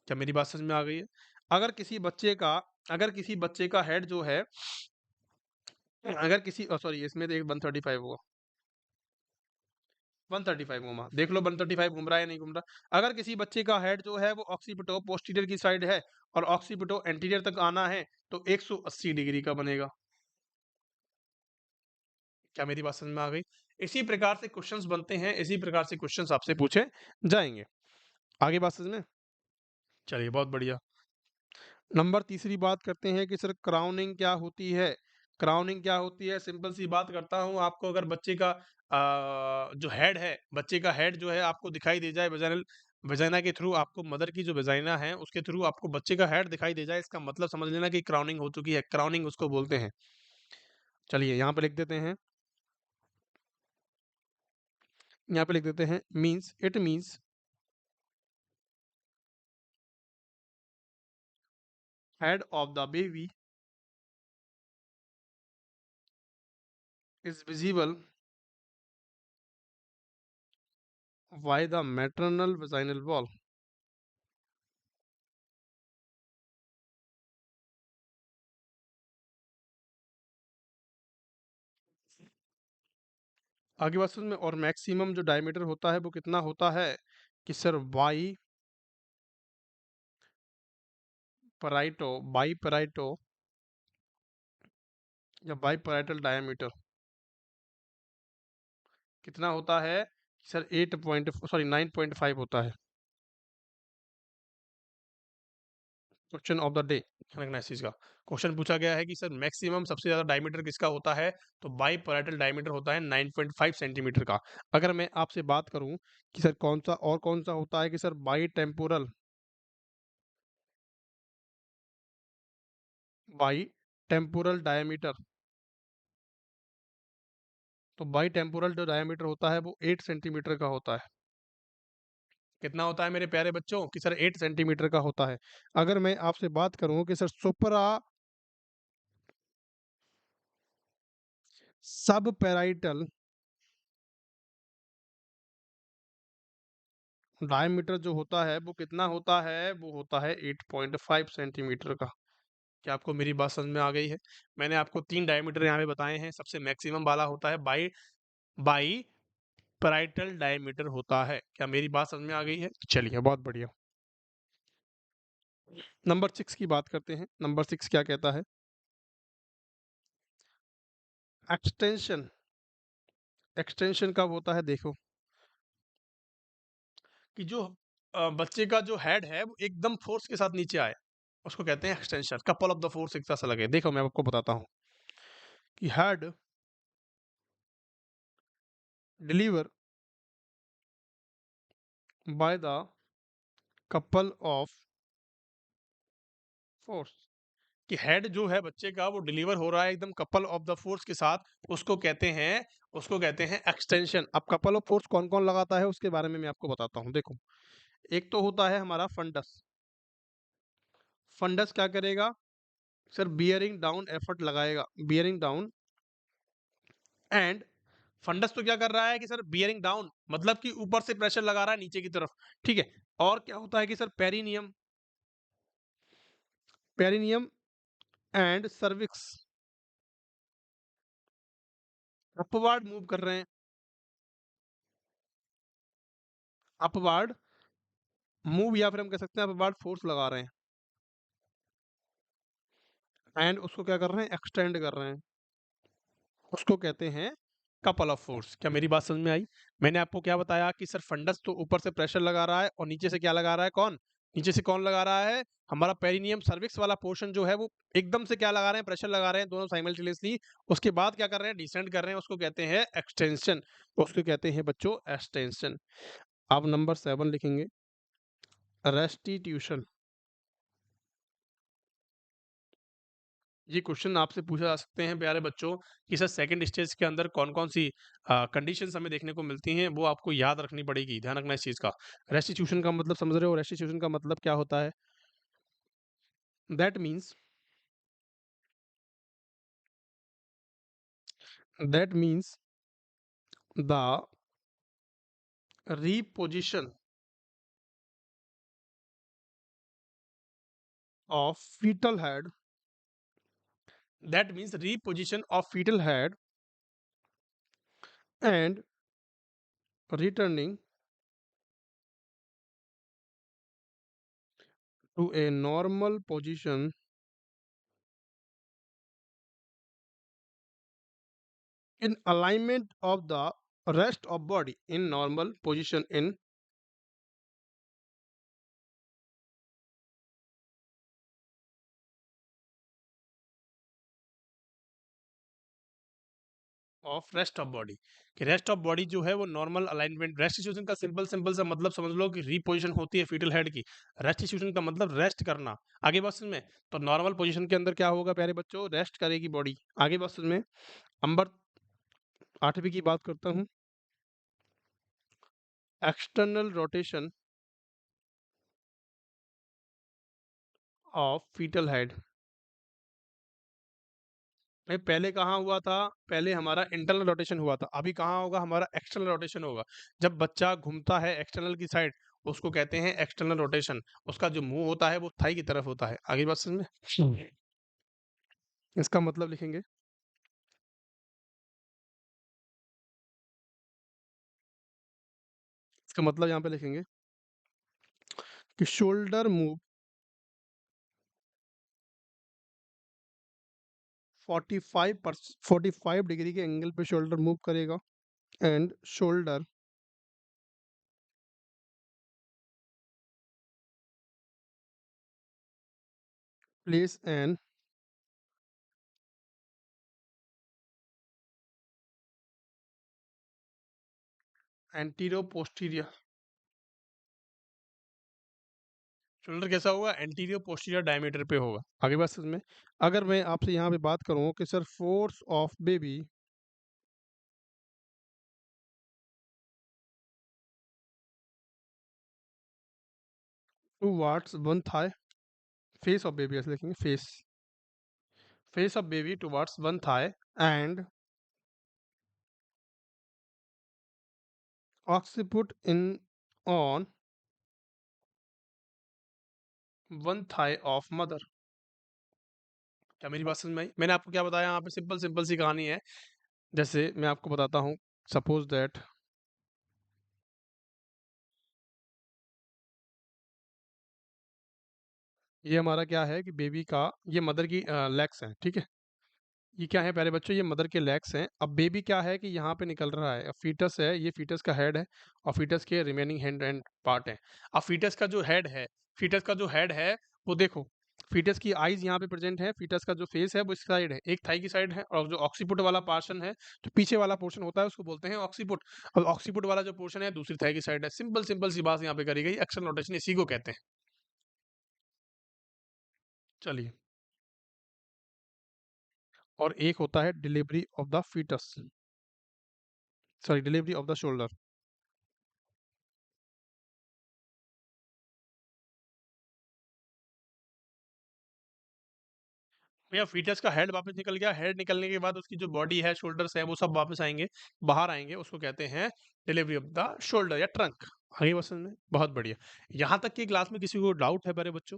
क्या मेरी बात समझ में आ गई है? अगर किसी बच्चे का अगर किसी बच्चे का हेड जो है, अगर किसी सॉरी, इसमें तो एक 135 हुआ, 135 घूमा, देख लो 135 घूम रहा है या नहीं घूम रहा। अगर किसी बच्चे का हेड जो है वो ऑक्सीपिटो पोस्टीरियर की साइड है और ऑक्सीपिटो एंटीरियर तक आना है, तो 180 डिग्री का बनेगा। क्या मेरी बात समझ में आ गई? इसी प्रकार से क्वेश्चंस बनते हैं, इसी प्रकार से क्वेश्चंस आपसे पूछे जाएंगे। आगे बात समझ में? चलिए, बहुत बढ़िया। नंबर तीसरी बात करते हैं कि सर क्राउनिंग क्या होती है? क्राउनिंग क्या होती है? सिंपल सी बात करता हूं आपको। अगर बच्चे का जो हेड है, बच्चे का हेड जो है आपको दिखाई दे जाए वेजाइनल वेजाइना के थ्रू, आपको मदर की जो वेजाइना है उसके थ्रू आपको बच्चे का हेड दिखाई दे जाए, इसका मतलब समझ लेना कि क्राउनिंग हो चुकी है। क्राउनिंग उसको बोलते हैं। चलिए यहाँ पे लिख देते हैं, यहाँ पे लिख देते हैं, means it means head of the baby is visible by the maternal vaginal wall. आगे बात समझ में? और मैक्सिमम जो डायमीटर होता है वो कितना होता है? कि सर बाई पेराइटो या बाई पेराइटल डायमीटर कितना होता है? सर 9.5 होता है। क्वेश्चन ऑफ द डे, रखना इस चीज का। क्वेश्चन पूछा गया है कि सर मैक्सिमम सबसे ज्यादा डायमीटर किसका होता है, तो बाई पेराइटल डायमीटर होता है 9.5 सेंटीमीटर का। अगर मैं आपसे बात करूं कि सर कौन सा होता है, कि सर बाई टेम्पोरल डायमीटर, तो बाई टेम्पोरल जो डायमीटर होता है वो 8 सेंटीमीटर का होता है। कितना होता है मेरे प्यारे बच्चों? कि सर 8 सेंटीमीटर का होता है। अगर मैं आपसे बात करूं कि सर सब पैराइटल डायमीटर जो होता है वो कितना होता है, वो होता है 8.5 सेंटीमीटर का। क्या आपको मेरी बात समझ में आ गई है? मैंने आपको 3 डायमीटर यहाँ पे बताए हैं। सबसे मैक्सिमम वाला होता है बाई बाई पैराइटल डायमीटर होता है। क्या मेरी बात समझ में आ गई है? चलिए, बहुत बढ़िया। नंबर 6 की बात करते हैं। नंबर 6 क्या कहता है? एक्सटेंशन। एक्सटेंशन कब होता है देखो, कि जो बच्चे का जो हेड है वो एकदम फोर्स के साथ नीचे आए, उसको कहते हैं extension. Couple of the force एक साथ से लगे। देखो मैं आपको बताता हूँ कि head deliver by the couple of force, कि हेड जो है बच्चे का वो डिलीवर हो रहा है एकदम कपल ऑफ द फोर्स के साथ, उसको कहते हैं एक्सटेंशन। अब कपल ऑफ फोर्स कौन कौन लगाता है उसके बारे में मैं आपको बताता हूँ। देखो, एक तो होता है हमारा फंडस। फंडस क्या करेगा सर? बियरिंग डाउन एफर्ट लगाएगा, बियरिंग डाउन। एंड फंडस तो क्या कर रहा है कि सर बियरिंग डाउन मतलब कि ऊपर से प्रेशर लगा रहा है नीचे की तरफ, ठीक है। और क्या होता है कि sir perineum, perineum and cervix upward move कर रहे हैं, अपवार्ड मूव, या फिर हम कह सकते हैं अपवार्ड फोर्स लगा रहे हैं। एंड उसको क्या कर रहे हैं? एक्सटेंड कर रहे हैं, उसको कहते हैं कपल ऑफ फोर्स। क्या मेरी बात समझ में आई? मैंने आपको क्या बताया कि सर फंडस तो ऊपर से प्रेशर लगा रहा है और नीचे से क्या लगा रहा है? कौन? नीचे से कौन लगा रहा है? हमारा पेरिनियम सर्विक्स वाला पोर्शन जो है वो एकदम से क्या लगा रहे हैं? प्रेशर लगा रहे हैं, दोनों साइमल्टेनियसली। उसके बाद क्या कर रहे हैं? डिसेंड कर रहे हैं, उसको कहते हैं एक्सटेंशन, उसको कहते हैं बच्चों एक्सटेंशन। अब नंबर 7 लिखेंगे, रेस्टिट्यूशन। ये क्वेश्चन आपसे पूछा जा सकते हैं प्यारे बच्चों कि सर सेकंड स्टेज के अंदर कौन कौन सी कंडीशंस हमें देखने को मिलती हैं, वो आपको याद रखनी पड़ेगी। ध्यान रखना इस चीज का। रेस्टिट्यूशन का मतलब समझ रहे हो? रेस्टिट्यूशन का मतलब क्या होता है? That means, that means the reposition of fetal head, that means reposition of fetal head and returning to a normal position in alignment of the rest of body, in normal position in of rest of body, कि rest of body जो है वो normal alignment. Restitution का simple simple सा मतलब समझ लो कि reposition होती है फीटल हेड की। रेस्टिट्यूशन का मतलब रेस्ट करना। आगे बात समझ में? तो नॉर्मल पोजीशन के अंदर क्या होगा प्यारे बच्चों? रेस्ट करेगी बॉडी। आगे बात समझ में? नंबर 8वीं की बात करता हूँ, external rotation of fetal head. भाई पहले कहाँ हुआ था? पहले हमारा इंटरनल रोटेशन हुआ था, अभी कहाँ होगा? हमारा एक्सटर्नल रोटेशन होगा। जब बच्चा घूमता है एक्सटर्नल की साइड, उसको कहते हैं एक्सटर्नल रोटेशन। उसका जो मुंह होता है वो थाई की तरफ होता है। आगे बात समझ में? इसका मतलब लिखेंगे, इसका मतलब यहाँ पे लिखेंगे कि शोल्डर मूव 45 डिग्री के एंगल पे शोल्डर मूव करेगा। And shoulder place N antero posterior. Shoulder कैसा होगा? एंटीरियर पोस्टीरियर डायमीटर पे होगा। आगे बात समझ में? अगर मैं आपसे यहाँ पे बात करूँ कि sir force of baby towards one thigh, face of baby ऐसे लिखेंगे, face, face of baby towards one thigh and occiput in on one thigh of mother। क्या मेरी बात समझ में आई? मैंने आपको क्या बताया यहाँ पे, सिंपल सिंपल सी कहानी है। जैसे मैं आपको बताता हूँ, सपोज दैट ये हमारा क्या है कि बेबी का, ये मदर की लेग्स हैं, ठीक है। ये क्या है प्यारे बच्चों, ये मदर के लेग्स हैं। अब बेबी क्या है कि यहाँ पे निकल रहा है, अब फीटस है, ये फीटस का हेड है और फीटस के रिमेनिंग हैंड एंड पार्ट है। अब फीटस का जो हेड है, फीटस का जो हेड है वो देखो, फीटस की आईज यहाँ पे प्रेजेंट है, फीटस का जो फेस है वो इस साइड है, एक थाई की साइड है, और जो ऑक्सीपुट वाला पोर्शन है, जो पीछे वाला पोर्शन होता है उसको बोलते हैं ऑक्सीपुट। और ऑक्सीपुट वाला जो पोर्शन है दूसरी थाई की साइड है। सिंपल सिंपल सी बात यहाँ पे करी गई, एक्शन नोटेशन इसी को कहते हैं। चलिए, और एक होता है delivery of the fetus, sorry delivery of the shoulder. भैया फीटस का हेड वापस निकल गया, हेड निकलने के बाद उसकी जो बॉडी है, शोल्डर्स है, वो सब वापस आएंगे, बाहर आएंगे, उसको कहते हैं डिलीवरी ऑफ द शोल्डर या ट्रंक। आगे बस में बहुत बढ़िया। यहाँ तक कि क्लास में किसी को डाउट है मेरे बच्चों?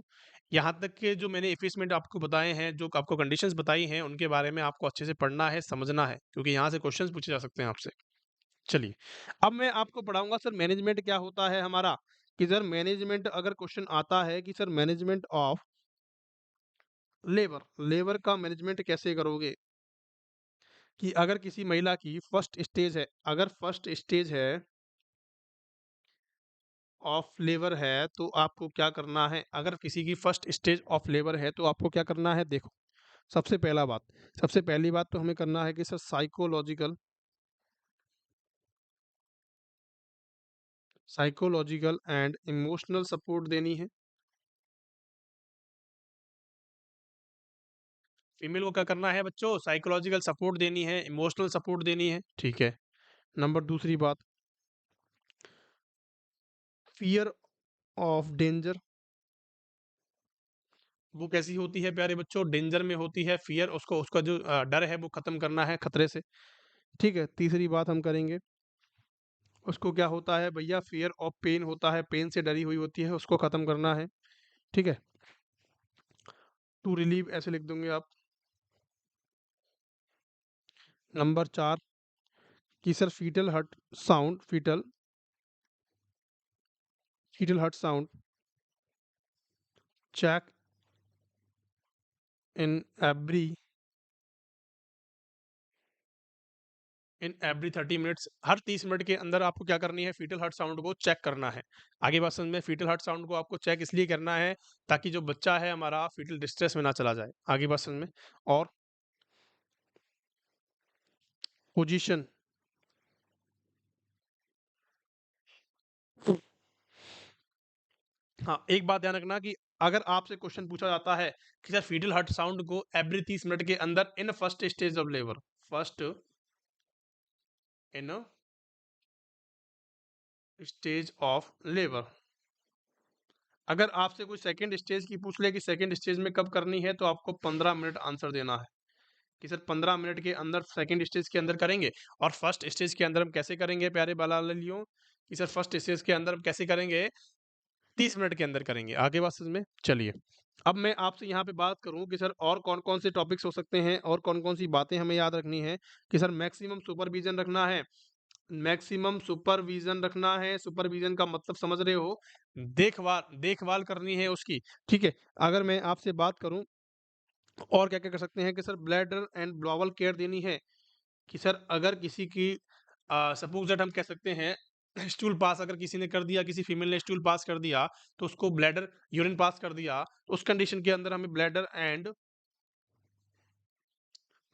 यहाँ तक के जो मैंने इफिसमेंट आपको बताए हैं, जो आपको कंडीशंस बताई हैं, उनके बारे में आपको अच्छे से पढ़ना है, समझना है, क्योंकि यहाँ से क्वेश्चंस पूछे जा सकते हैं आपसे। चलिए, अब मैं आपको पढ़ाऊंगा सर मैनेजमेंट क्या होता है हमारा, कि सर मैनेजमेंट अगर क्वेश्चन आता है कि sir management of labour, labour का मैनेजमेंट कैसे करोगे, कि अगर किसी महिला की फर्स्ट स्टेज है, अगर फर्स्ट स्टेज है ऑफ लेबर है तो आपको क्या करना है, अगर किसी की फर्स्ट स्टेज ऑफ लेबर है तो आपको क्या करना है, देखो सबसे पहला बात, सबसे पहली बात तो हमें करना है कि sir psychological, psychological and emotional support देनी है। फीमेल को क्या करना है बच्चों, साइकोलॉजिकल सपोर्ट देनी है, इमोशनल सपोर्ट देनी है, ठीक है। नंबर दूसरी बात, फियर ऑफ डेंजर, वो कैसी होती है प्यारे बच्चों, डेंजर में होती है फियर, उसको उसका जो डर है वो खत्म करना है, खतरे से, ठीक है। तीसरी बात हम करेंगे, उसको क्या होता है भैया, फियर ऑफ पेन होता है, पेन से डरी हुई होती है, उसको खत्म करना है, ठीक है। टू रिलीव ऐसे लिख दोगे आप। नंबर चार, कि sir fetal heart sound, fetal fetal heart sound check in every in every 30 minutes, हर 30 मिनट के अंदर आपको क्या करनी है, फीटल हार्ट साउंड को चेक करना है। आगे बात समझ में, फीटल हार्ट साउंड को आपको चेक इसलिए करना है ताकि जो बच्चा है हमारा फीटल डिस्ट्रेस में ना चला जाए। आगे बात समझ में, और पोजीशन, हाँ एक बात ध्यान रखना कि अगर आपसे क्वेश्चन पूछा जाता है कि सर फीटल हार्ट साउंड को एवरी 30 मिनट के अंदर in first stage of labour, first in stage of labour, अगर आपसे कोई सेकंड स्टेज की पूछ ले कि सेकंड स्टेज में कब करनी है, तो आपको 15 मिनट आंसर देना है कि सर 15 मिनट के अंदर सेकंड स्टेज के अंदर करेंगे। और फर्स्ट स्टेज के अंदर हम कैसे करेंगे प्यारे बालालियों, कि सर फर्स्ट स्टेज के अंदर हम कैसे करेंगे, 30 मिनट के अंदर करेंगे। आगे बात समझ में, चलिए अब मैं आपसे यहाँ पे बात करूँ कि सर और कौन कौन से टॉपिक्स हो सकते हैं और कौन कौन सी बातें हमें याद रखनी है, कि सर मैक्सिमम सुपरविजन रखना है, मैक्सिमम सुपरविजन रखना है, सुपरविजन का मतलब समझ रहे हो, देखभाल देखभाल करनी है उसकी, ठीक है। अगर मैं आपसे बात करूं और क्या क्या कर सकते हैं, कि सर ब्लैडर एंड ब्लॉवल केयर देनी है, कि सर अगर किसी की सपोज दैट हम कह सकते हैं स्टूल पास अगर किसी ने कर दिया, किसी फीमेल ने स्टूल पास कर दिया, तो उसको ब्लैडर यूरिन पास कर दिया, तो उस कंडीशन के अंदर हमें ब्लैडर एंड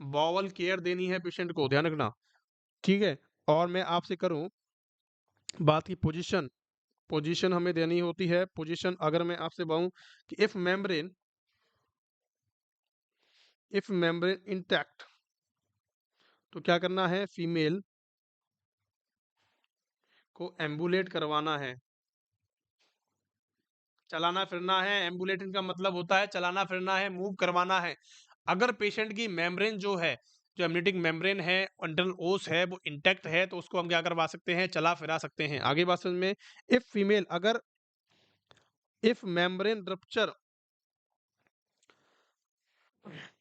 बॉवल केयर देनी है पेशेंट को, ध्यान रखना, ठीक है। और मैं आपसे करूं बात की पोजीशन, पोजीशन हमें देनी होती है, पोजीशन अगर मैं आपसे बताऊं कि इफ मेम्ब्रेन इंटैक्ट, तो क्या करना है, फीमेल को एम्बुलेट करवाना है, चलाना फिरना है, एम्बुलेटिंग का मतलब होता है चलाना फिरना है, मूव करवाना है। अगर पेशेंट की मेम्ब्रेन जो है जो एमनियोटिक मेम्ब्रेन है, इंटरनल ओस है, वो इंटैक्ट है, तो उसको हम क्या करवा सकते हैं, चला फिरा सकते हैं। आगे बात समझ में, if female if membrane rupture,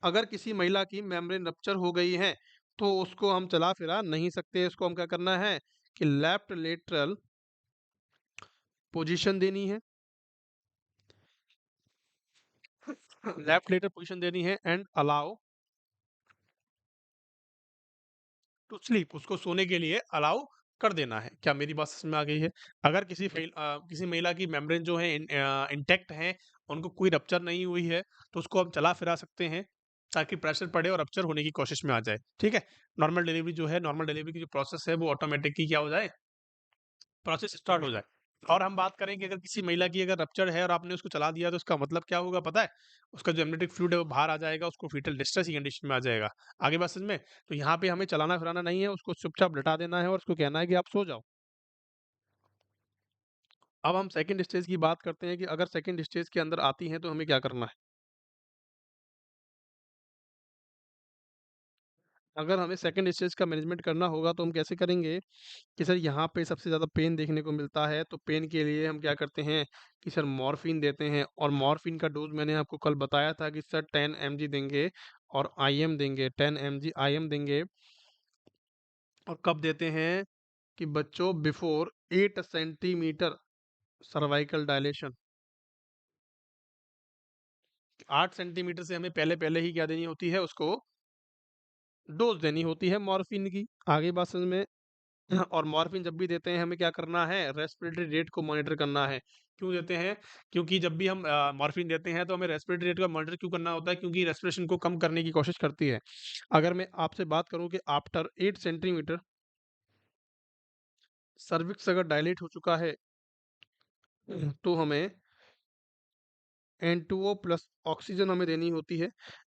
अगर किसी महिला की मेम्ब्रेन रप्चर हो गई है तो उसको हम चला फिरा नहीं सकते। इसको हम क्या करना है कि लेफ्ट लेटरल पोजीशन देनी है, लेफ्ट लेटरल पोजीशन देनी है एंड अलाउ टू स्लीप, उसको सोने के लिए अलाउ कर देना है। क्या मेरी बात समझ में आ गई है? अगर किसी महिला की मेम्ब्रेन जो है इंटैक्ट है, उनको कोई रप्चर नहीं हुई है, तो उसको हम चला फिरा सकते हैं ताकि प्रेशर पड़े और रप्चर होने की कोशिश में आ जाए। ठीक है, नॉर्मल डिलीवरी की जो प्रोसेस है वो ऑटोमेटिक ही क्या हो जाए, प्रोसेस स्टार्ट हो जाए। और हम बात करें कि अगर किसी महिला की अगर रप्चर है और आपने उसको चला दिया तो उसका मतलब क्या होगा पता है? उसका जो एमनियोटिक फ्लूइड है वो बाहर आ जाएगा, उसको फीटल डिस्ट्रेस की कंडीशन में आ जाएगा। आगे बात समझ में? तो यहाँ पे हमें चलाना-फिराना नहीं है, उसको चुपचाप लेटा देना है और उसको कहना है कि आप सो जाओ। अब हम सेकंड स्टेज की बात करते हैं कि अगर सेकंड स्टेज के अंदर आती हैं तो हमें क्या करना है? अगर हमें सेकंड स्टेज का मैनेजमेंट करना होगा तो हम कैसे करेंगे कि सर यहाँ पे सबसे ज़्यादा पेन देखने को मिलता है, तो पेन के लिए हम क्या करते हैं कि सर मॉर्फिन देते हैं। और मॉर्फिन का डोज़ मैंने आपको कल बताया था कि सर 10 एमजी देंगे और आईएम देंगे, 10 एमजी आईएम देंगे। और कब देते हैं कि बच्चों before 8 centimetre cervical dilation, 8 centimetre से हमें पहले-पहले ही क्या देनी होती है उसको, डोज़ देनी होती है मॉर्फिन की। आगे बात समझ में? और मॉर्फिन जब भी देते हैं हमें क्या करना है, रेस्पिरेटरी रेट को मॉनिटर करना है। क्यों देते हैं? क्योंकि जब भी हम मॉर्फिन देते हैं तो हमें रेस्पिरेटरी रेट का मॉनिटर क्यों करना होता है? क्योंकि रेस्पिरेशन को कम करने की कोशिश करती है। अगर मैं आपसे बात करूं कि आफ्टर 8 सेंटीमीटर सर्विक्स अगर डायलेट हो चुका है तो हमें N2O प्लस ऑक्सीजन हमें देनी होती है।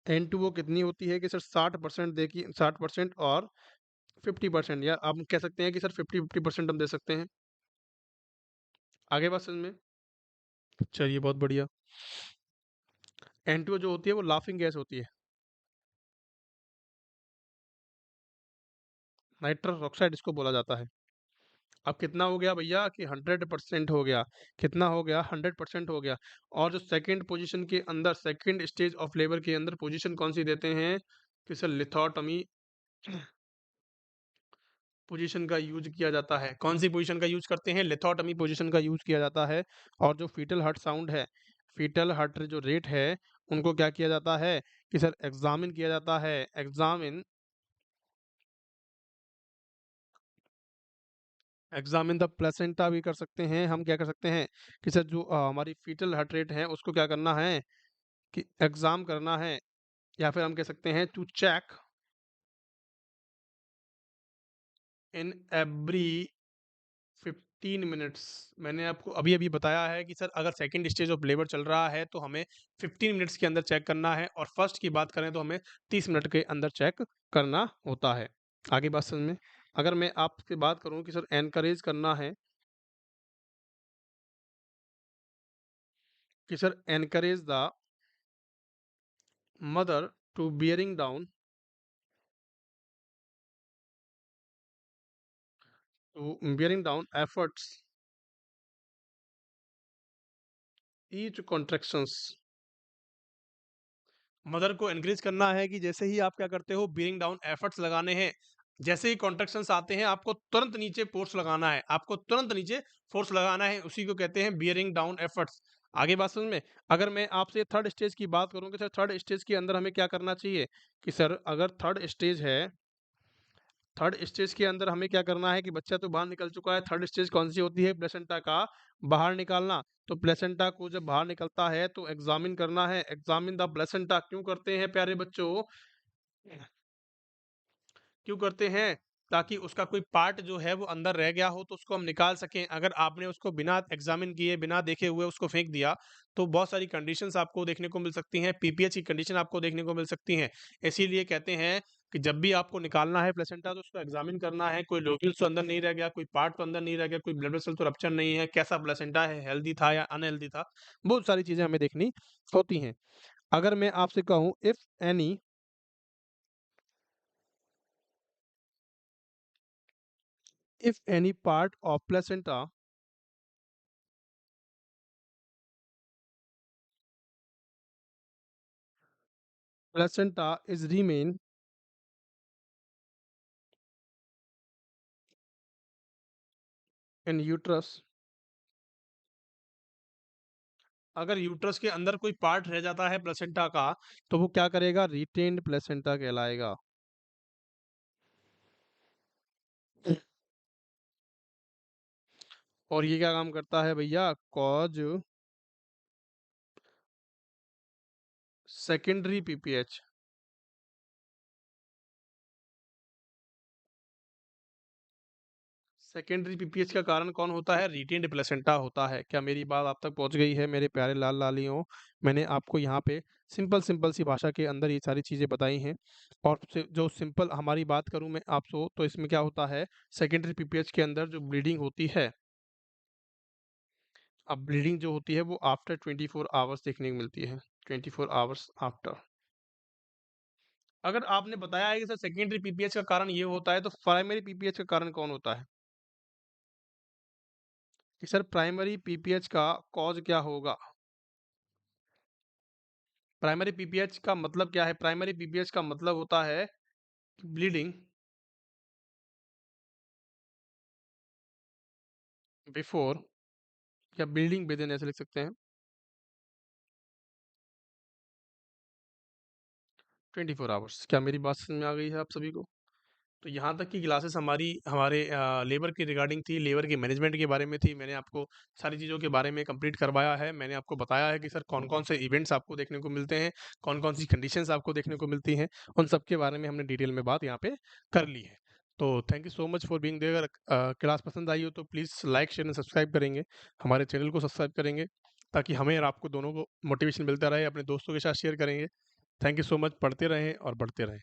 N2O कितनी होती है कि सर 60% देखिए, 60% और 50%, या आप कह सकते हैं कि सर 50-50% हम दे सकते हैं। आगे बात समझ में? चलिए बहुत बढ़िया। N2O जो होती है वो लाफिंग गैस होती है, नाइट्रस ऑक्साइड इसको बोला जाता है। अब कितना हो गया भैया कि 100% हो गया। कितना हो गया? 100% हो गया। और जो सेकंड पोजीशन के अंदर, सेकंड स्टेज ऑफ लेबर के अंदर पोजीशन कौन सी देते हैं कि सर लिथोटमी पोजीशन का यूज किया जाता है। कौन सी पोजीशन का यूज करते हैं? लिथोटमी पोजीशन का यूज किया जाता है। और जो फीटल हार्ट साउंड है, फीटल हार्ट जो रेट है, उनको क्या किया जाता है कि सर एग्जामिन किया जाता है। एग्जामिन द प्लेसेंटा भी कर सकते हैं। हम क्या कर सकते हैं कि सर जो हमारी फीटल हार्ट रेट है उसको क्या करना है कि एग्जाम करना है, या फिर हम कह सकते हैं to check in every 15 minutes. मैंने आपको अभी अभी बताया है कि सर अगर सेकंड स्टेज ऑफ लेबर चल रहा है तो हमें 15 मिनट्स के अंदर चेक करना है, और फर्स्ट की बात करें तो हमें 30 मिनट के अंदर चेक करना होता है। आगे बात समझ में? अगर मैं आपसे बात करूं कि सर एनकरेज करना है कि sir encourage the mother to bearing down efforts each contractions. Mother को एनकरेज करना है कि जैसे ही आप क्या करते हो, बियरिंग डाउन एफर्ट्स लगाने हैं, जैसे ही कॉन्ट्रैक्शंस आते हैं आपको तुरंत नीचे फोर्स लगाना है, आपको तुरंत नीचे फोर्स लगाना है, उसी को कहते हैं बियरिंग डाउन एफर्ट्स। आगे बात समझ में? अगर मैं आपसे थर्ड स्टेज की बात करूं कि सर थर्ड स्टेज के अंदर हमें क्या करना चाहिए कि सर अगर थर्ड स्टेज है, थर्ड स्टेज के अंदर हमें क्या करना है कि बच्चा तो बाहर निकल चुका है। थर्ड स्टेज कौन सी होती है? प्लेसेंटा का बाहर निकालना। तो प्लेसेंटा को जब बाहर निकलता है तो एग्जामिन करना है, एग्जामिन द प्लेसेंटा। क्यों करते हैं प्यारे बच्चों? क्यों करते हैं? ताकि उसका कोई पार्ट जो है वो अंदर रह गया हो तो उसको हम निकाल सकें। अगर आपने उसको बिना एग्जामिन किए, बिना देखे हुए उसको फेंक दिया, तो बहुत सारी कंडीशंस आपको देखने को मिल सकती हैं, पीपीएच की कंडीशन आपको देखने को मिल सकती हैं। इसीलिए कहते हैं कि जब भी आपको निकालना है प्लेसेंटा तो उसको एग्जामिन करना है, कोई लोब्यूल्स तो अंदर नहीं रह गया, कोई पार्ट तो अंदर नहीं रह गया, कोई ब्लड वेसल तो रप्चर नहीं है, कैसा प्लेसेंटा है, हेल्दी था या अनहेल्दी था, बहुत सारी चीजें हमें देखनी होती हैं। अगर मैं आपसे कहूं if any if any part of placenta is remain in uterus, अगर यूट्रस के अंदर कोई पार्ट रह जाता है प्लेसेंटा का, तो वो क्या करेगा? रिटेन्ड प्लेसेंटा कहलाएगा। और ये क्या काम करता है भैया? Cause secondary PPH. Secondary PPH का कारण कौन होता है? रिटेन्ड प्लेसेंटा होता है। क्या मेरी बात आप तक पहुंच गई है मेरे प्यारे लाल लालियों? मैंने आपको यहाँ पे सिंपल सिंपल सी भाषा के अंदर ये सारी चीज़ें बताई हैं। और जो सिंपल हमारी बात करूँ मैं आपसे, तो इसमें क्या होता है? सेकेंडरी पीपीएच के अंदर जो ब्लीडिंग होती है, अब ब्लीडिंग जो होती है वो आफ्टर 24 आवर्स देखने को मिलती है। 24 आवर्स आफ्टर। अगर आपने बताया है कि सर सेकेंडरी पीपीएच का कारण ये होता है, तो प्राइमरी पीपीएच का कारण कौन होता है? कि सर प्राइमरी पीपीएच का कॉज क्या होगा? प्राइमरी पीपीएच का मतलब क्या है? प्राइमरी पीपीएच का मतलब होता है ब्लीडिंग बिफोर, या ब्लीडिंग विद इन, ऐसे लिख सकते हैं, 24 आवर्स। क्या मेरी बात समझ में आ गई है आप सभी को? तो यहाँ तक की क्लासेस हमारी हमारे लेबर की रिगार्डिंग थी, लेबर के मैनेजमेंट के बारे में थी। मैंने आपको सारी चीज़ों के बारे में कंप्लीट करवाया है। मैंने आपको बताया है कि सर कौन-कौन से इवेंट्स आपको देखने को मिलते हैं, कौन-कौन सी कंडीशंस आपको देखने को मिलती हैं, उन सब के बारे में हमने डिटेल में बात यहाँ पे कर ली है। तो thank you so much for being there. अगर क्लास पसंद आई हो तो please like, share and subscribe करेंगे। हमारे चैनल को सब्सक्राइब करेंगे, ताकि हमें और आपको दोनों को मोटिवेशन मिलता रहे। अपने दोस्तों के साथ शेयर करेंगे। Thank you so much. पढ़ते रहें और बढ़ते रहें।